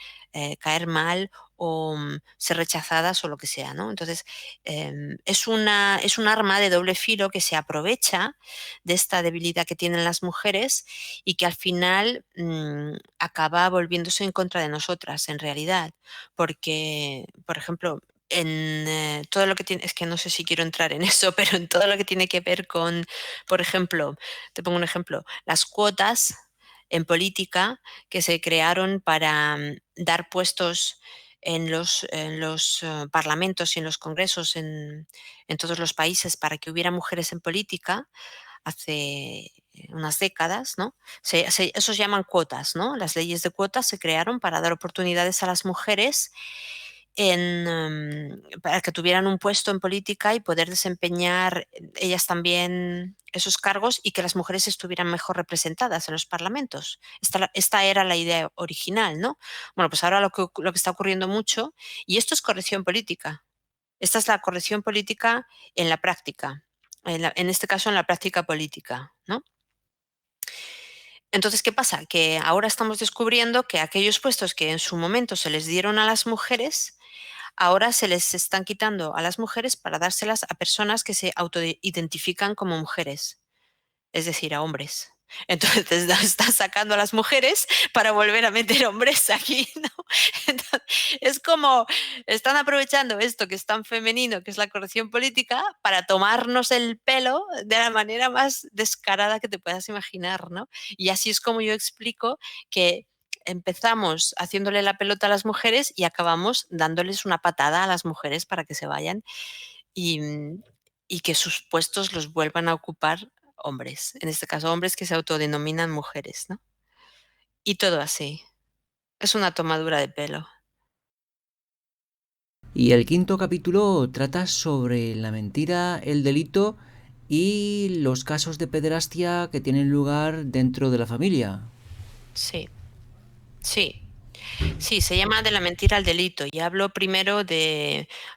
caer mal o ser rechazadas o lo que sea, ¿no? Entonces, es un arma de doble filo que se aprovecha de esta debilidad que tienen las mujeres y que al final acaba volviéndose en contra de nosotras, en realidad. Porque, por ejemplo, todo lo que tiene, es que no sé si quiero entrar en eso, pero en todo lo que tiene que ver con, por ejemplo, te pongo un ejemplo, las cuotas en política que se crearon para dar puestos en los parlamentos y en los congresos en todos los países para que hubiera mujeres en política hace unas décadas, ¿no? Eso se llaman cuotas, ¿no? Las leyes de cuotas se crearon para dar oportunidades a las mujeres para que tuvieran un puesto en política y poder desempeñar ellas también esos cargos y que las mujeres estuvieran mejor representadas en los parlamentos. Esta era la idea original, ¿no? Bueno, pues ahora lo que está ocurriendo mucho, y esto es corrección política. Esta es la corrección política en la práctica, en este caso en la práctica política, ¿no? Entonces, ¿qué pasa? Que ahora estamos descubriendo que aquellos puestos que en su momento se les dieron a las mujeres, ahora se les están quitando a las mujeres para dárselas a personas que se autoidentifican como mujeres, es decir, a hombres. Entonces están sacando a las mujeres para volver a meter hombres aquí, ¿no? Entonces, es como están aprovechando esto que es tan femenino, que es la corrección política, para tomarnos el pelo de la manera más descarada que te puedas imaginar, ¿no? Y así es como yo explico que empezamos haciéndole la pelota a las mujeres y acabamos dándoles una patada a las mujeres para que se vayan y, y que sus puestos los vuelvan a ocupar hombres, en este caso hombres que se autodenominan mujeres, ¿no? Y todo así. Es una tomadura de pelo. Y el quinto capítulo trata sobre la mentira, el delito y los casos de pederastia que tienen lugar dentro de la familia. Sí, sí. Sí, se llama De la mentira al delito y hablo primero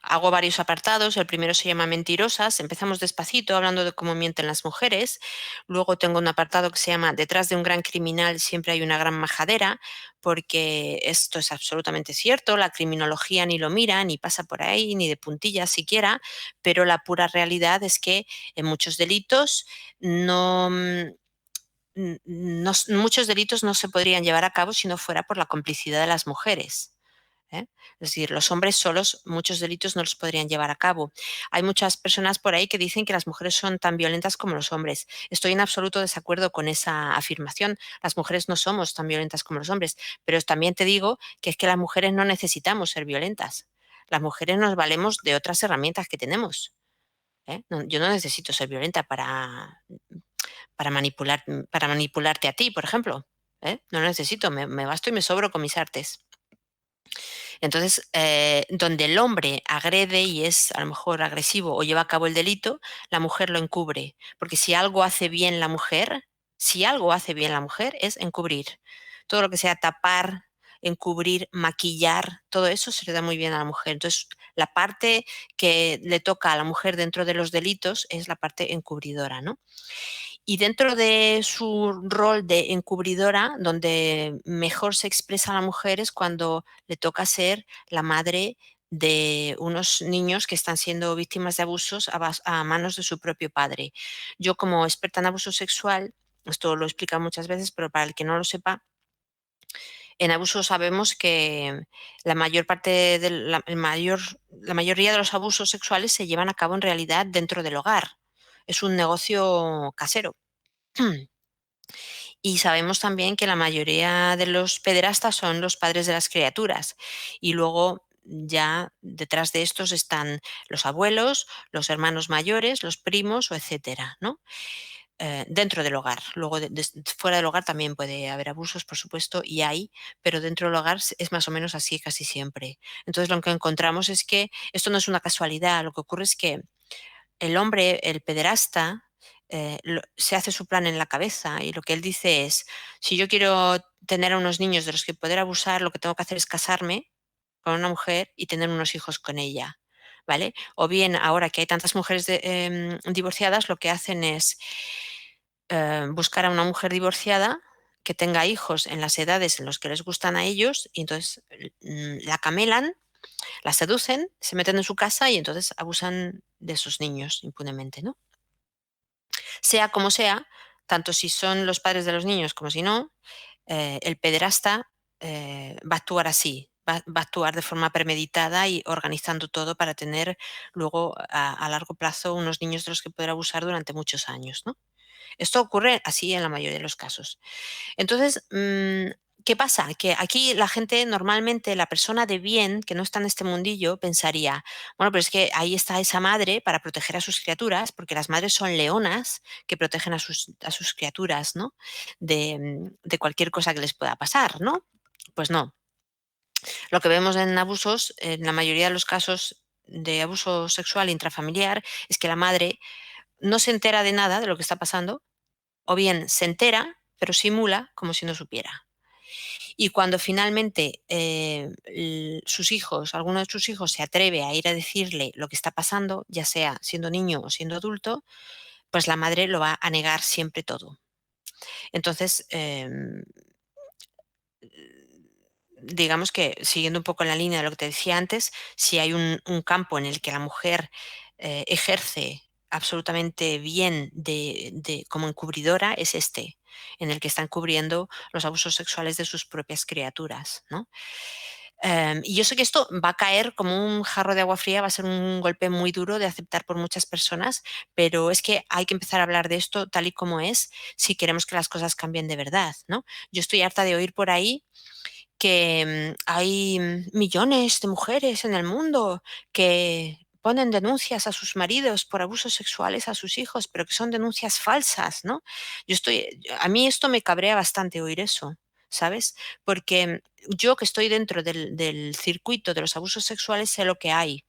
hago varios apartados, el primero se llama Mentirosas, empezamos despacito hablando de cómo mienten las mujeres, luego tengo un apartado que se llama Detrás de un gran criminal siempre hay una gran majadera, porque esto es absolutamente cierto, la criminología ni lo mira, ni pasa por ahí, ni de puntillas siquiera, pero la pura realidad es que en muchos delitos no muchos delitos no se podrían llevar a cabo si no fuera por la complicidad de las mujeres. ¿Eh? Es decir, los hombres solos muchos delitos no los podrían llevar a cabo. Hay muchas personas por ahí que dicen que las mujeres son tan violentas como los hombres. Estoy en absoluto desacuerdo con esa afirmación. Las mujeres no somos tan violentas como los hombres, pero también te digo que es que las mujeres no necesitamos ser violentas. Las mujeres nos valemos de otras herramientas que tenemos. Yo no necesito ser violenta para manipularte a ti, por ejemplo. No lo necesito, me basto y me sobro con mis artes. Entonces, donde el hombre agrede y es a lo mejor agresivo o lleva a cabo el delito, la mujer lo encubre. Porque si algo hace bien la mujer es encubrir. Todo lo que sea tapar, encubrir, maquillar, todo eso se le da muy bien a la mujer. Entonces, la parte que le toca a la mujer dentro de los delitos es la parte encubridora, ¿no? Y dentro de su rol de encubridora, donde mejor se expresa la mujer es cuando le toca ser la madre de unos niños que están siendo víctimas de abusos a manos de su propio padre. Yo, como experta en abuso sexual, esto lo he explicado muchas veces, pero para el que no lo sepa, en abuso sabemos que la mayor parte de la mayoría de los abusos sexuales se llevan a cabo en realidad dentro del hogar. Es un negocio casero. Y sabemos también que la mayoría de los pederastas son los padres de las criaturas. Y luego ya detrás de estos están los abuelos, los hermanos mayores, los primos o etcétera, ¿no? Dentro del hogar. Luego, fuera del hogar también puede haber abusos, por supuesto, y hay, pero dentro del hogar es más o menos así casi siempre. Entonces, lo que encontramos es que esto no es una casualidad. Lo que ocurre es que el hombre, el pederasta, se hace su plan en la cabeza y lo que él dice es, si yo quiero tener a unos niños de los que poder abusar, lo que tengo que hacer es casarme con una mujer y tener unos hijos con ella. ¿Vale? O bien, ahora que hay tantas mujeres divorciadas, lo que hacen es buscar a una mujer divorciada que tenga hijos en las edades en las que les gustan a ellos y entonces la camelan, la seducen, se meten en su casa y entonces abusan de esos niños impunemente, ¿no? Sea como sea, tanto si son los padres de los niños como si no, el pederasta va a actuar así, va a actuar de forma premeditada y organizando todo para tener luego a largo plazo unos niños de los que poder abusar durante muchos años, ¿no? Esto ocurre así en la mayoría de los casos. Entonces, ¿qué pasa? Que aquí la gente, normalmente la persona de bien que no está en este mundillo, pensaría, bueno, pero es que ahí está esa madre para proteger a sus criaturas, porque las madres son leonas que protegen a sus criaturas, ¿no? De cualquier cosa que les pueda pasar, ¿no? Pues no. Lo que vemos en abusos, en la mayoría de los casos de abuso sexual intrafamiliar, es que la madre no se entera de nada de lo que está pasando, o bien se entera, pero simula como si no supiera. Y cuando finalmente sus hijos, alguno de sus hijos se atreve a ir a decirle lo que está pasando, ya sea siendo niño o siendo adulto, pues la madre lo va a negar siempre todo. Entonces, digamos que siguiendo un poco en la línea de lo que te decía antes, si hay un campo en el que la mujer ejerce absolutamente bien como encubridora, es este, en el que están cubriendo los abusos sexuales de sus propias criaturas, ¿no? Y yo sé que esto va a caer como un jarro de agua fría, va a ser un golpe muy duro de aceptar por muchas personas, pero es que hay que empezar a hablar de esto tal y como es si queremos que las cosas cambien de verdad, ¿no? Yo estoy harta de oír por ahí que hay millones de mujeres en el mundo que ponen denuncias a sus maridos por abusos sexuales a sus hijos, pero que son denuncias falsas, ¿no? A mí esto me cabrea bastante oír eso, ¿sabes? Porque yo que estoy dentro del circuito de los abusos sexuales sé lo que hay.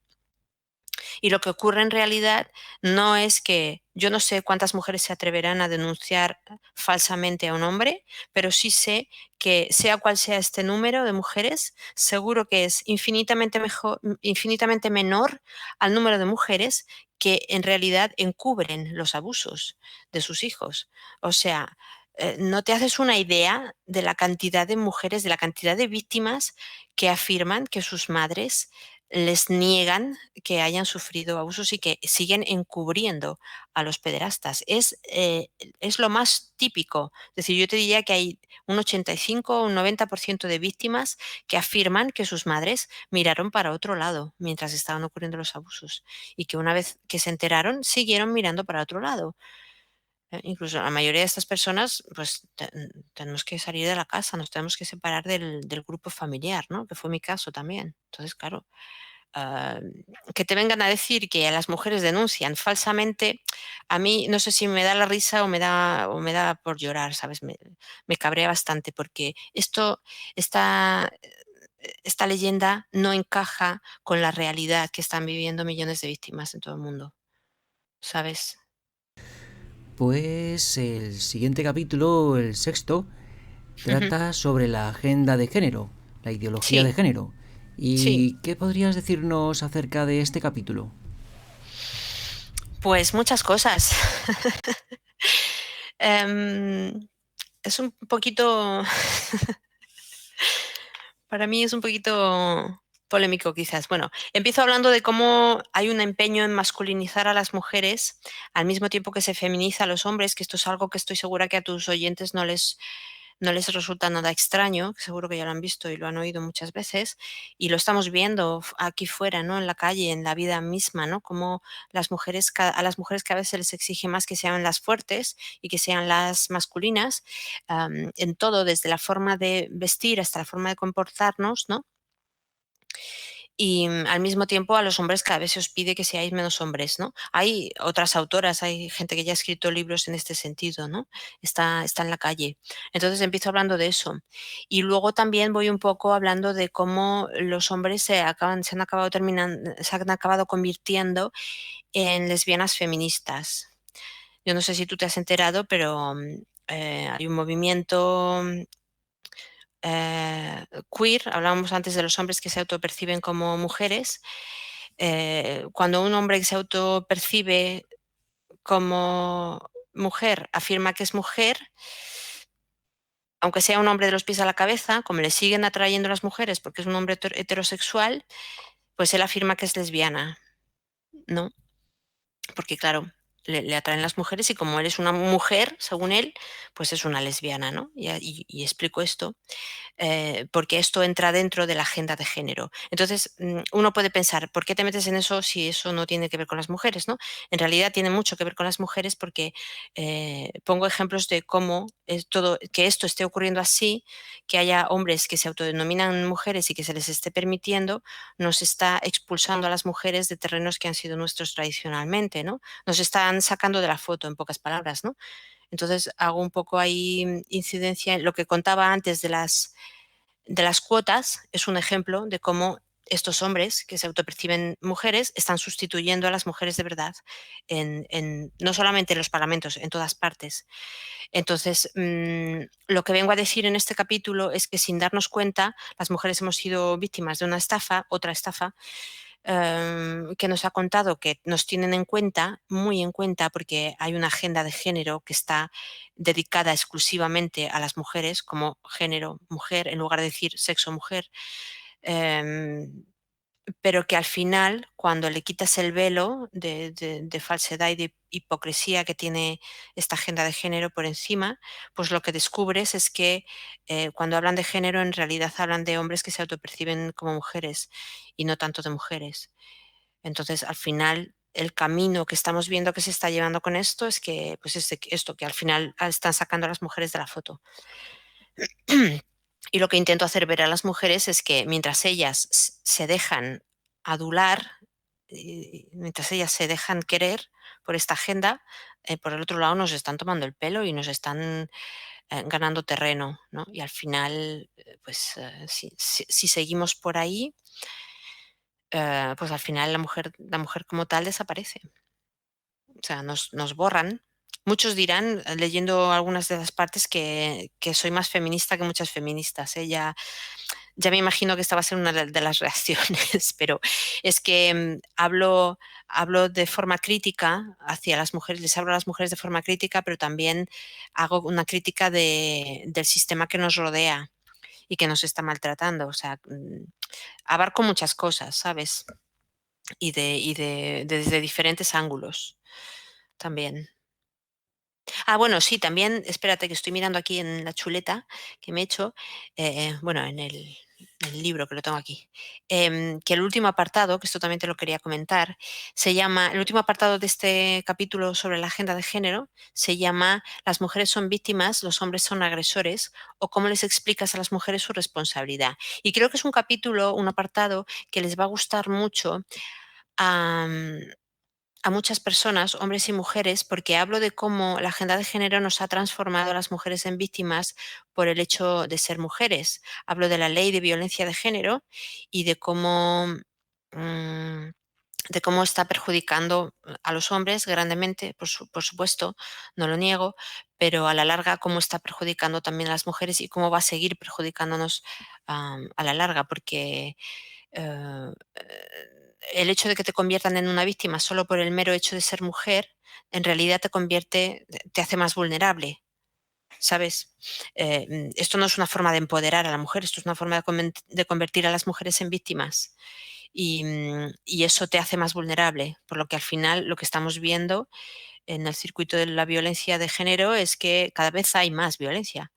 Y lo que ocurre en realidad no es que yo no sé cuántas mujeres se atreverán a denunciar falsamente a un hombre, pero sí sé que sea cual sea este número de mujeres, seguro que es infinitamente menor al número de mujeres que en realidad encubren los abusos de sus hijos. O sea, no te haces una idea de la cantidad de mujeres, de la cantidad de víctimas que afirman que sus madres les niegan que hayan sufrido abusos y que siguen encubriendo a los pederastas. Es lo más típico. Es decir, yo te diría que hay un 85 o un 90% de víctimas que afirman que sus madres miraron para otro lado mientras estaban ocurriendo los abusos y que una vez que se enteraron siguieron mirando para otro lado. Incluso la mayoría de estas personas, pues tenemos que salir de la casa, nos tenemos que separar del grupo familiar, ¿no? Que fue mi caso también. Entonces, claro, ah, que te vengan a decir que a las mujeres denuncian falsamente, a mí no sé si me da la risa o me da por llorar, ¿sabes? Me cabrea bastante porque esta leyenda no encaja con la realidad que están viviendo millones de víctimas en todo el mundo, ¿sabes? Pues el siguiente capítulo, el sexto, Ujú. trata sobre la agenda de género, la ideología de Sí, género. sí. ¿Y qué podrías decirnos acerca de este capítulo? Pues muchas cosas. Em, es un poquito, para mí es un poquito Polémico quizás. Bueno, empiezo hablando de cómo hay un empeño en masculinizar a las mujeres al mismo tiempo que se feminiza a los hombres, que esto es algo que estoy segura que a tus oyentes no les resulta nada extraño, que seguro que ya lo han visto y lo han oído muchas veces, y lo estamos viendo aquí fuera, ¿no? En la calle, en la vida misma, ¿no? Como a las mujeres cada vez se les exige más que sean las fuertes y que sean las masculinas, en todo, desde la forma de vestir hasta la forma de comportarnos, ¿no? Y al mismo tiempo a los hombres cada vez se os pide que seáis menos hombres, ¿no? Hay otras autoras, hay gente que ya ha escrito libros en este sentido, ¿no? Está en la calle. Entonces empiezo hablando de eso. Y luego también voy un poco hablando de cómo los hombres se han acabado convirtiendo en lesbianas feministas. Yo no sé si tú te has enterado, pero hay un movimiento queer, hablábamos antes de los hombres que se autoperciben como mujeres. Cuando un hombre que se autopercibe como mujer afirma que es mujer, aunque sea un hombre de los pies a la cabeza, como le siguen atrayendo las mujeres porque es un hombre heterosexual, pues él afirma que es lesbiana, ¿no? Porque claro, le atraen las mujeres y como él es una mujer, según él, pues es una lesbiana, ¿no? Y explico esto. Porque esto entra dentro de la agenda de género. Entonces, uno puede pensar, ¿por qué te metes en eso si eso no tiene que ver con las mujeres? ¿No? En realidad tiene mucho que ver con las mujeres porque pongo ejemplos de cómo es todo, que esto esté ocurriendo así, que haya hombres que se autodenominan mujeres y que se les esté permitiendo, nos está expulsando a las mujeres de terrenos que han sido nuestros tradicionalmente, ¿no? Nos están sacando de la foto, en pocas palabras, ¿no? Entonces hago un poco ahí incidencia en lo que contaba antes de las cuotas, es un ejemplo de cómo estos hombres que se autoperciben mujeres están sustituyendo a las mujeres de verdad, no solamente en los parlamentos, en todas partes. Entonces, lo que vengo a decir en este capítulo es que sin darnos cuenta, las mujeres hemos sido víctimas de una estafa, otra estafa, que nos ha contado que nos tienen en cuenta, muy en cuenta, porque hay una agenda de género que está dedicada exclusivamente a las mujeres como género mujer, en lugar de decir sexo mujer. em, pero que al final, cuando le quitas el velo de falsedad y de hipocresía que tiene esta agenda de género por encima, pues lo que descubres es que cuando hablan de género en realidad hablan de hombres que se autoperciben como mujeres y no tanto de mujeres. Entonces, al final, el camino que estamos viendo que se está llevando con esto es que, pues esto, que al final están sacando a las mujeres de la foto. Y lo que intento hacer ver a las mujeres es que mientras ellas se dejan adular, mientras ellas se dejan querer por esta agenda, por el otro lado nos están tomando el pelo y nos están ganando terreno, ¿no? Y al final, pues si seguimos por ahí, pues al final la mujer como tal desaparece. O sea, nos borran. Muchos dirán, leyendo algunas de las partes, que soy más feminista que muchas feministas. Ya me imagino que esta va a ser una de las reacciones, pero es que hablo de forma crítica hacia las mujeres, les hablo a las mujeres de forma crítica, pero también hago una crítica del sistema que nos rodea y que nos está maltratando. O sea, abarco muchas cosas, ¿sabes? Desde diferentes ángulos también. Ah, bueno, sí, también, espérate que estoy mirando aquí en la chuleta que me he hecho, bueno, en el libro que lo tengo aquí, que el último apartado, que esto también te lo quería comentar, el último apartado de este capítulo sobre la agenda de género se llama Las mujeres son víctimas, los hombres son agresores, o cómo les explicas a las mujeres su responsabilidad. Y creo que es un capítulo, un apartado que les va a gustar mucho a, a muchas personas, hombres y mujeres, porque hablo de cómo la agenda de género nos ha transformado a las mujeres en víctimas por el hecho de ser mujeres. Hablo de la ley de violencia de género y mm, de cómo está perjudicando a los hombres grandemente, por supuesto, no lo niego, pero a la larga cómo está perjudicando también a las mujeres y cómo va a seguir perjudicándonos a la larga, porque eh, el hecho de que te conviertan en una víctima solo por el mero hecho de ser mujer, en realidad te hace más vulnerable. ¿sabes? Esto no es una forma de empoderar a la mujer, esto es una forma de convertir a las mujeres en víctimas. Y eso te hace más vulnerable, por lo que al final lo que estamos viendo en el circuito de la violencia de género es que cada vez hay más violencia.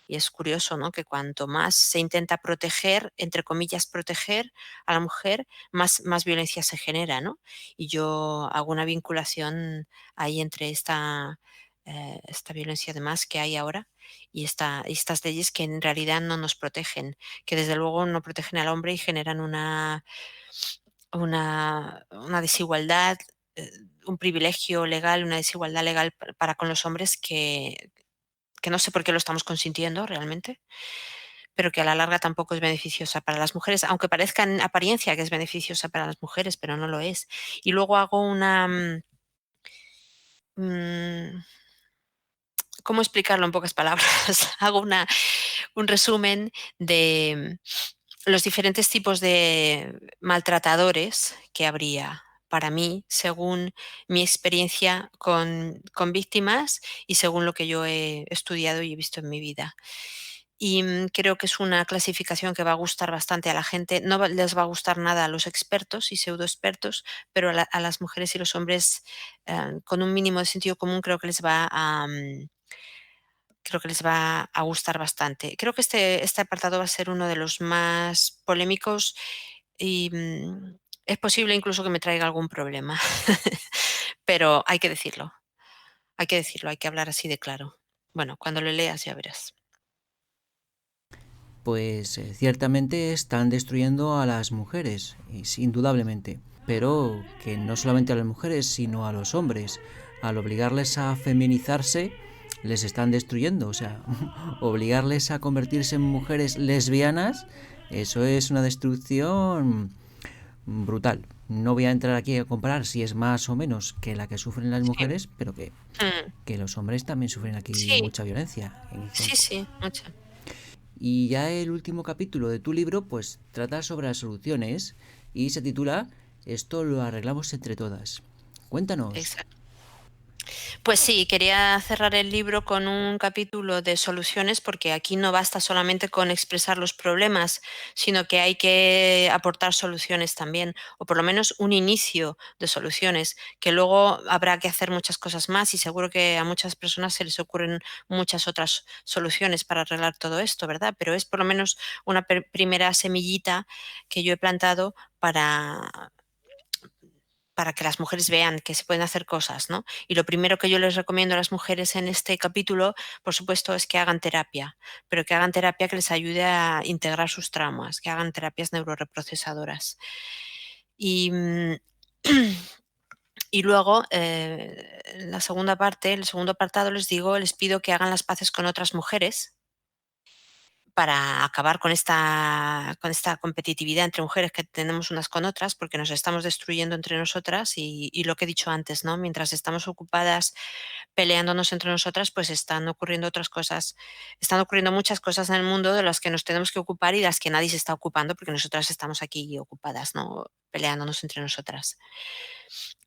Y es curioso, ¿no? Que cuanto más se intenta proteger, entre comillas, proteger a la mujer, más violencia se genera, ¿no? Y yo hago una vinculación ahí entre esta violencia de más que hay ahora y estas leyes que en realidad no nos protegen, que desde luego no protegen al hombre y generan una desigualdad, eh, un privilegio legal, una desigualdad legal para con los hombres que no sé por qué lo estamos consintiendo realmente, pero que a la larga tampoco es beneficiosa para las mujeres, aunque parezca en apariencia que es beneficiosa para las mujeres, pero no lo es. Y luego hago mm, ¿cómo explicarlo en pocas palabras? Hago un resumen de los diferentes tipos de maltratadores que habría para mí, según mi experiencia con víctimas y según lo que yo he estudiado y he visto en mi vida. Y creo que es una clasificación que va a gustar bastante a la gente. No les va a gustar nada a los expertos y pseudoexpertos, pero a las mujeres y los hombres con un mínimo de sentido común creo que les va a gustar bastante. Creo que este apartado va a ser uno de los más polémicos y es posible incluso que me traiga algún problema, pero hay que hablar así de claro. Bueno, cuando lo leas ya verás. Pues ciertamente están destruyendo a las mujeres, indudablemente, pero que no solamente a las mujeres, sino a los hombres. Al obligarles a feminizarse, les están destruyendo. O sea, obligarles a convertirse en mujeres lesbianas, eso es una destrucción brutal. No voy a entrar aquí a comparar si es más o menos que la que sufren las Sí, mujeres, pero mm, que los hombres también sufren aquí sí, mucha violencia. sí, sí, mucho. Y ya el último capítulo de tu libro pues trata sobre las soluciones y se titula Esto lo arreglamos entre todas. Cuéntanos. Exacto. Pues sí, quería cerrar el libro con un capítulo de soluciones porque aquí no basta solamente con expresar los problemas, sino que hay que aportar soluciones también, o por lo menos un inicio de soluciones, que luego habrá que hacer muchas cosas más y seguro que a muchas personas se les ocurren muchas otras soluciones para arreglar todo esto, ¿verdad? Pero es por lo menos una primera semillita que yo he plantado para que las mujeres vean que se pueden hacer cosas, ¿no? Y lo primero que yo les recomiendo a las mujeres en este capítulo, por supuesto, es que hagan terapia, pero que hagan terapia que les ayude a integrar sus traumas, que hagan terapias neuroreprocesadoras. Y, y luego, la segunda parte, el segundo apartado, les pido que hagan las paces con otras mujeres para acabar con esta competitividad entre mujeres que tenemos unas con otras, porque nos estamos destruyendo entre nosotras y lo que he dicho antes, ¿no? Mientras estamos ocupadas peleándonos entre nosotras, pues están ocurriendo otras cosas, están ocurriendo muchas cosas en el mundo de las que nos tenemos que ocupar y de las que nadie se está ocupando porque nosotras estamos aquí ocupadas, ¿no? Peleándonos entre nosotras.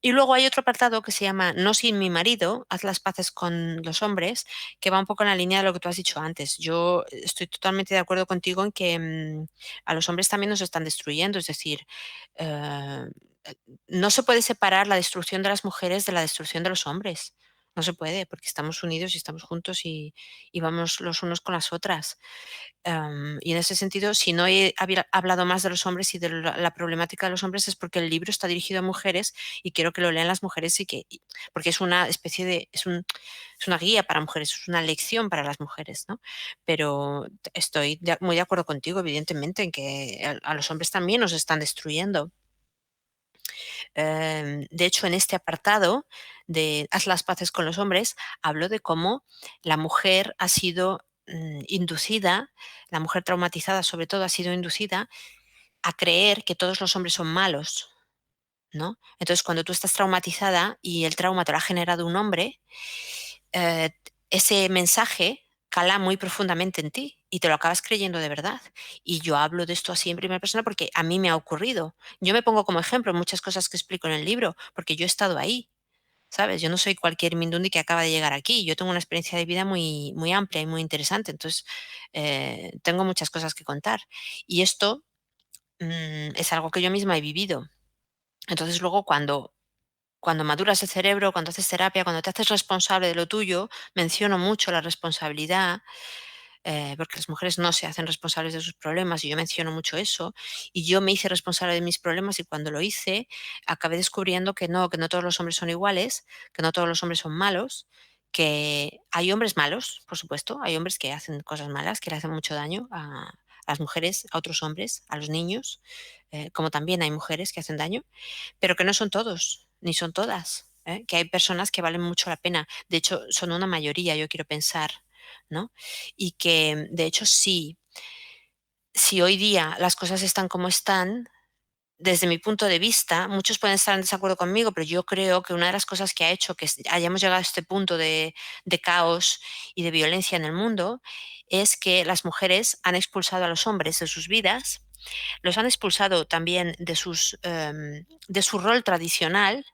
Y luego hay otro apartado que se llama No sin mi marido, haz las paces con los hombres, que va un poco en la línea de lo que tú has dicho antes. Yo estoy totalmente de acuerdo contigo en que a los hombres también nos están destruyendo, es decir, eh, no se puede separar la destrucción de las mujeres de la destrucción de los hombres. No se puede, porque estamos unidos y estamos juntos y vamos los unos con las otras. Y en ese sentido, si no he hablado más de los hombres y de la problemática de los hombres es porque el libro está dirigido a mujeres y quiero que lo lean las mujeres porque es una especie es una guía para mujeres, es una lección para las mujeres, ¿no? Pero estoy muy de acuerdo contigo, evidentemente, en que a los hombres también nos están destruyendo. De hecho, en este apartado de Haz las paces con los hombres, hablo de cómo la mujer ha sido inducida, la mujer traumatizada sobre todo ha sido inducida a creer que todos los hombres son malos, ¿no? Entonces, cuando tú estás traumatizada y el trauma te lo ha generado un hombre, eh, ese mensaje cala muy profundamente en ti y te lo acabas creyendo de verdad. Y yo hablo de esto así en primera persona porque a mí me ha ocurrido. Yo me pongo como ejemplo en muchas cosas que explico en el libro, porque yo he estado ahí, ¿sabes? Yo no soy cualquier Mindundi que acaba de llegar aquí. Yo tengo una experiencia de vida muy, muy amplia y muy interesante. Entonces, tengo muchas cosas que contar. Y esto es algo que yo misma he vivido. Entonces, luego cuando maduras el cerebro, cuando haces terapia, cuando te haces responsable de lo tuyo, menciono mucho la responsabilidad, porque las mujeres no se hacen responsables de sus problemas y yo menciono mucho eso. Y yo me hice responsable de mis problemas y cuando lo hice, acabé descubriendo que no todos los hombres son iguales, que no todos los hombres son malos, que hay hombres malos, por supuesto, hay hombres que hacen cosas malas, que le hacen mucho daño a las mujeres, a otros hombres, a los niños, como también hay mujeres que hacen daño, pero que no son todos, ni son todas, ¿eh? Que hay personas que valen mucho la pena. De hecho, son una mayoría, yo quiero pensar, ¿no? Y que, de hecho, si hoy día las cosas están como están, desde mi punto de vista, muchos pueden estar en desacuerdo conmigo, pero yo creo que una de las cosas que ha hecho que hayamos llegado a este punto de caos y de violencia en el mundo es que las mujeres han expulsado a los hombres de sus vidas, los han expulsado también de su rol tradicional,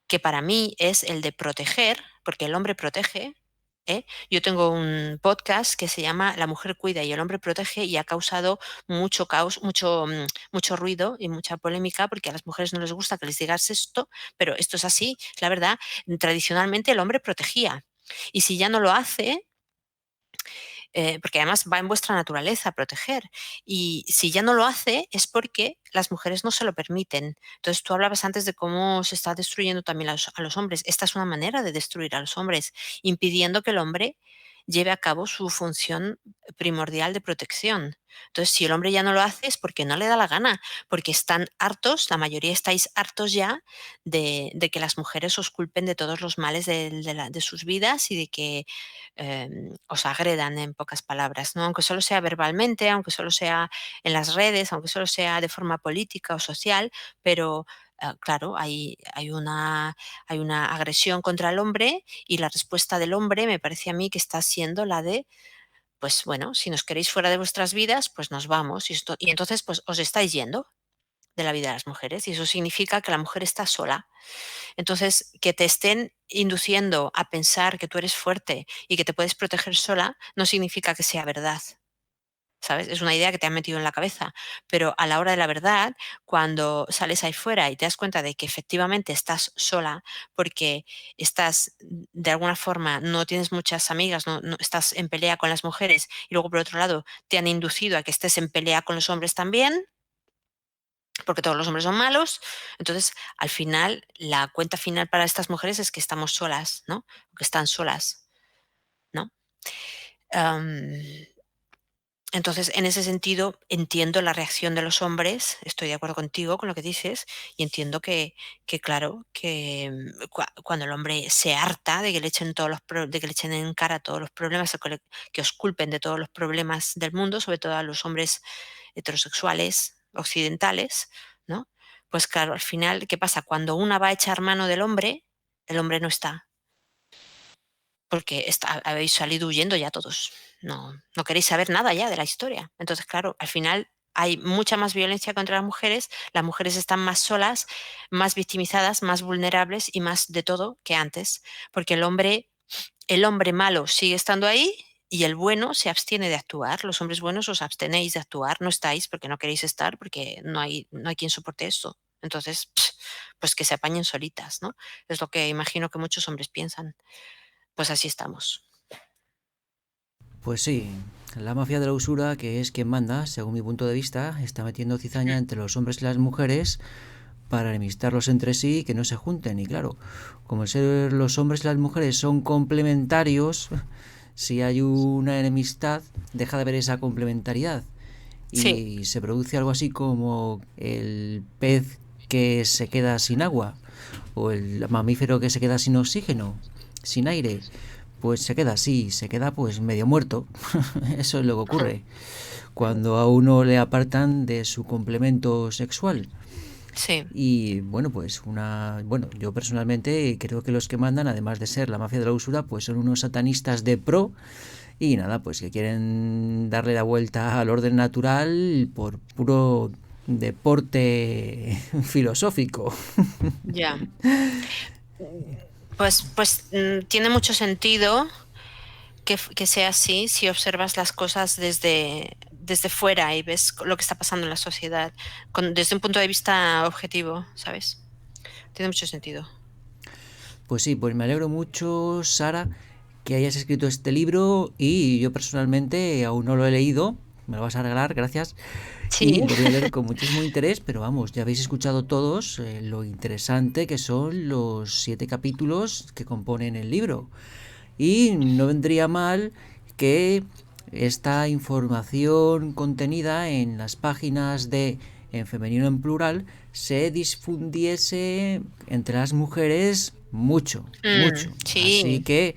que para mí es el de proteger, porque el hombre protege. Yo tengo un podcast que se llama La mujer cuida y el hombre protege y ha causado mucho caos, mucho ruido y mucha polémica porque a las mujeres no les gusta que les digas esto, pero esto es así, la verdad. Tradicionalmente el hombre protegía y si ya no lo hace, porque además va en vuestra naturaleza proteger. Y si ya no lo hace es porque las mujeres no se lo permiten. Entonces tú hablabas antes de cómo se está destruyendo también a los hombres. Esta es una manera de destruir a los hombres, impidiendo que el hombre lleve a cabo su función primordial de protección. Entonces, si el hombre ya no lo hace es porque no le da la gana, porque están hartos, la mayoría estáis hartos ya de que las mujeres os culpen de todos los males de sus vidas y de que os agredan en pocas palabras, ¿no? Aunque solo sea verbalmente, aunque solo sea en las redes, aunque solo sea de forma política o social, pero claro, hay una agresión contra el hombre y la respuesta del hombre me parece a mí que está siendo la de, pues bueno, si nos queréis fuera de vuestras vidas, pues nos vamos y entonces pues os estáis yendo de la vida de las mujeres y eso significa que la mujer está sola. Entonces, que te estén induciendo a pensar que tú eres fuerte y que te puedes proteger sola, no significa que sea verdad, ¿sabes? Es una idea que te han metido en la cabeza, pero a la hora de la verdad, cuando sales ahí fuera y te das cuenta de que efectivamente estás sola porque estás, de alguna forma, no tienes muchas amigas, no estás en pelea con las mujeres y luego, por otro lado, te han inducido a que estés en pelea con los hombres también, porque todos los hombres son malos. Entonces, al final, la cuenta final para estas mujeres es que estamos solas, ¿no? Que están solas, ¿no? Am, entonces, en ese sentido, entiendo la reacción de los hombres, estoy de acuerdo contigo con lo que dices, y entiendo que claro, que cuando el hombre se harta de que le echen de que le echen en cara todos los problemas, o que os culpen de todos los problemas del mundo, sobre todo a los hombres heterosexuales occidentales, ¿no? Pues claro, al final, ¿qué pasa? Cuando una va a echar mano del hombre, el hombre no está, porque habéis salido huyendo ya todos. No queréis saber nada ya de la historia. Entonces, claro, al final hay mucha más violencia contra las mujeres están más solas, más victimizadas, más vulnerables y más de todo que antes, porque el hombre malo sigue estando ahí y el bueno se abstiene de actuar. Los hombres buenos os abstenéis de actuar, no estáis porque no queréis estar, porque no hay quien soporte esto. Entonces, pues que se apañen solitas, ¿no? Es lo que imagino que muchos hombres piensan. Pues así estamos. Pues sí, la mafia de la usura, que es quien manda, según mi punto de vista, está metiendo cizaña entre los hombres y las mujeres para enemistarlos entre sí y que no se junten. Y claro, como los hombres y las mujeres son complementarios, si hay una enemistad, deja de haber esa complementariedad. Sí, Y se produce algo así como el pez que se queda sin agua o el mamífero que se queda sin oxígeno, sin aire, pues se queda así, se queda pues medio muerto. Eso es lo que ocurre cuando a uno le apartan de su complemento sexual. sí, Y bueno, pues yo personalmente creo que los que mandan, además de ser la mafia de la usura, pues son unos satanistas de pro y nada, pues que quieren darle la vuelta al orden natural por puro deporte filosófico. ya. Pues tiene mucho sentido que sea así si observas las cosas desde fuera y ves lo que está pasando en la sociedad, desde un punto de vista objetivo, ¿sabes? Tiene mucho sentido. Pues sí, pues me alegro mucho, Sara, que hayas escrito este libro y yo personalmente aún no lo he leído. Me lo vas a regalar, gracias. Y Sí. lo voy a leer con muchísimo interés, pero vamos, ya habéis escuchado todos lo interesante que son los 7 capítulos que componen el libro. Y no vendría mal que esta información contenida en las páginas de En Femenino en Plural se difundiese entre las mujeres mucho, mucho. Así Sí. que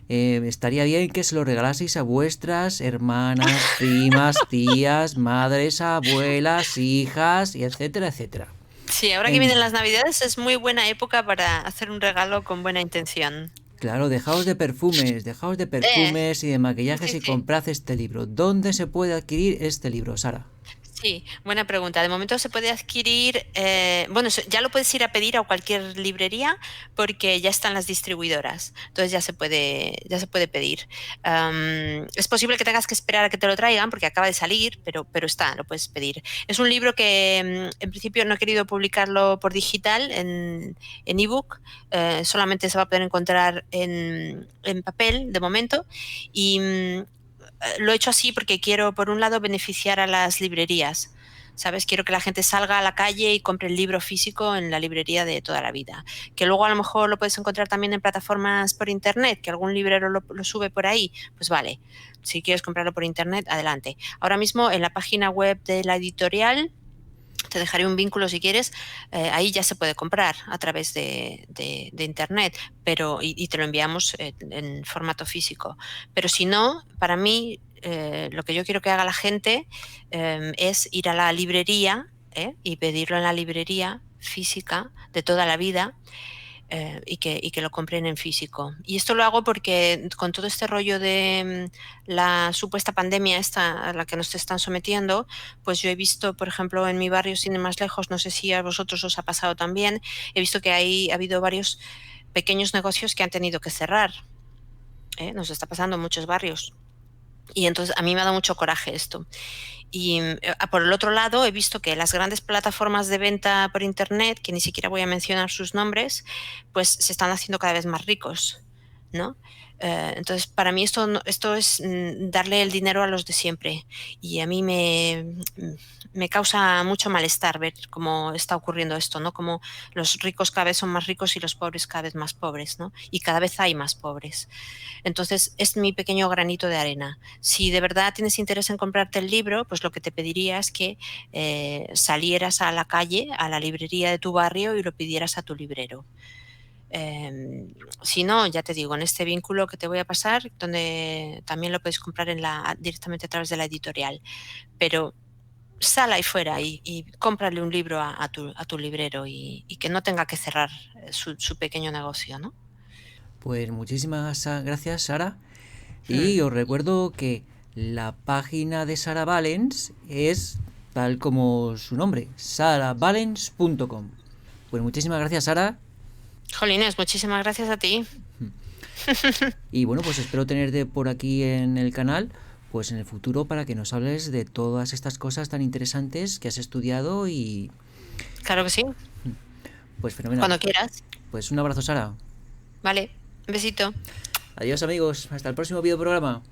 estaría bien que se lo regalaseis a vuestras hermanas, primas, tías, madres, abuelas, hijas, y etcétera, etcétera. Sí, ahora que vienen En, las Navidades es muy buena época para hacer un regalo con buena intención. Claro, dejaos de Eh, perfumes y de maquillajes sí, y sí. comprad este libro. ¿Dónde se puede adquirir este libro, Sara? Sí, buena pregunta. De momento se puede adquirir, bueno, ya lo puedes ir a pedir a cualquier librería porque ya están las distribuidoras. Entonces ya se puede pedir. Es posible que tengas que esperar a que te lo traigan porque acaba de salir, pero lo puedes pedir. Es un libro que en principio no he querido publicarlo por digital, en ebook. Solamente se va a poder encontrar en papel de momento. Y lo he hecho así porque quiero, por un lado, beneficiar a las librerías. ¿Sabes? Quiero que la gente salga a la calle y compre el libro físico en la librería de toda la vida. Que luego a lo mejor lo puedes encontrar también en plataformas por internet, que algún librero lo sube por ahí, pues vale. Si quieres comprarlo por internet, adelante. Ahora mismo en la página web de la editorial te dejaré un vínculo si quieres, ahí ya se puede comprar a través de internet, y te lo enviamos en formato físico. Pero si no, para mí, lo que yo quiero que haga la gente es ir a la librería y pedirlo en la librería física de toda la vida, y que lo compren en físico. Y esto lo hago porque con todo este rollo de la supuesta pandemia esta a la que nos están sometiendo, pues yo he visto, por ejemplo, en mi barrio, sin ir más lejos, no sé si a vosotros os ha pasado también, he visto que ha habido varios pequeños negocios que han tenido que cerrar. Nos está pasando en muchos barrios. Y entonces a mí me ha dado mucho coraje esto. Y por el otro lado, he visto que las grandes plataformas de venta por internet, que ni siquiera voy a mencionar sus nombres, pues se están haciendo cada vez más ricos, ¿no? Entonces, para mí esto es darle el dinero a los de siempre. Y a mí me causa mucho malestar ver cómo está ocurriendo esto, ¿no? Como los ricos cada vez son más ricos y los pobres cada vez más pobres, ¿no? Y cada vez hay más pobres. Entonces, es mi pequeño granito de arena. Si de verdad tienes interés en comprarte el libro, pues lo que te pediría es que salieras a la calle, a la librería de tu barrio y lo pidieras a tu librero. Si no, ya te digo, en este vínculo que te voy a pasar, donde también lo puedes comprar directamente a través de la editorial. Pero sal ahí fuera y cómprale un libro a tu librero y que no tenga que cerrar su pequeño negocio, ¿no? Pues muchísimas gracias, Sara. Hmm. Y os recuerdo que la página de Sara Valens es tal como su nombre, saravalens.com. Pues muchísimas gracias, Sara. Jolines, muchísimas gracias a ti. Y bueno, pues espero tenerte por aquí en el canal, pues en el futuro para que nos hables de todas estas cosas tan interesantes que has estudiado y Claro que sí, pues fenomenal. cuando quieras. Pues un abrazo, Sara. Vale, un besito. Adiós amigos, hasta el próximo video programa.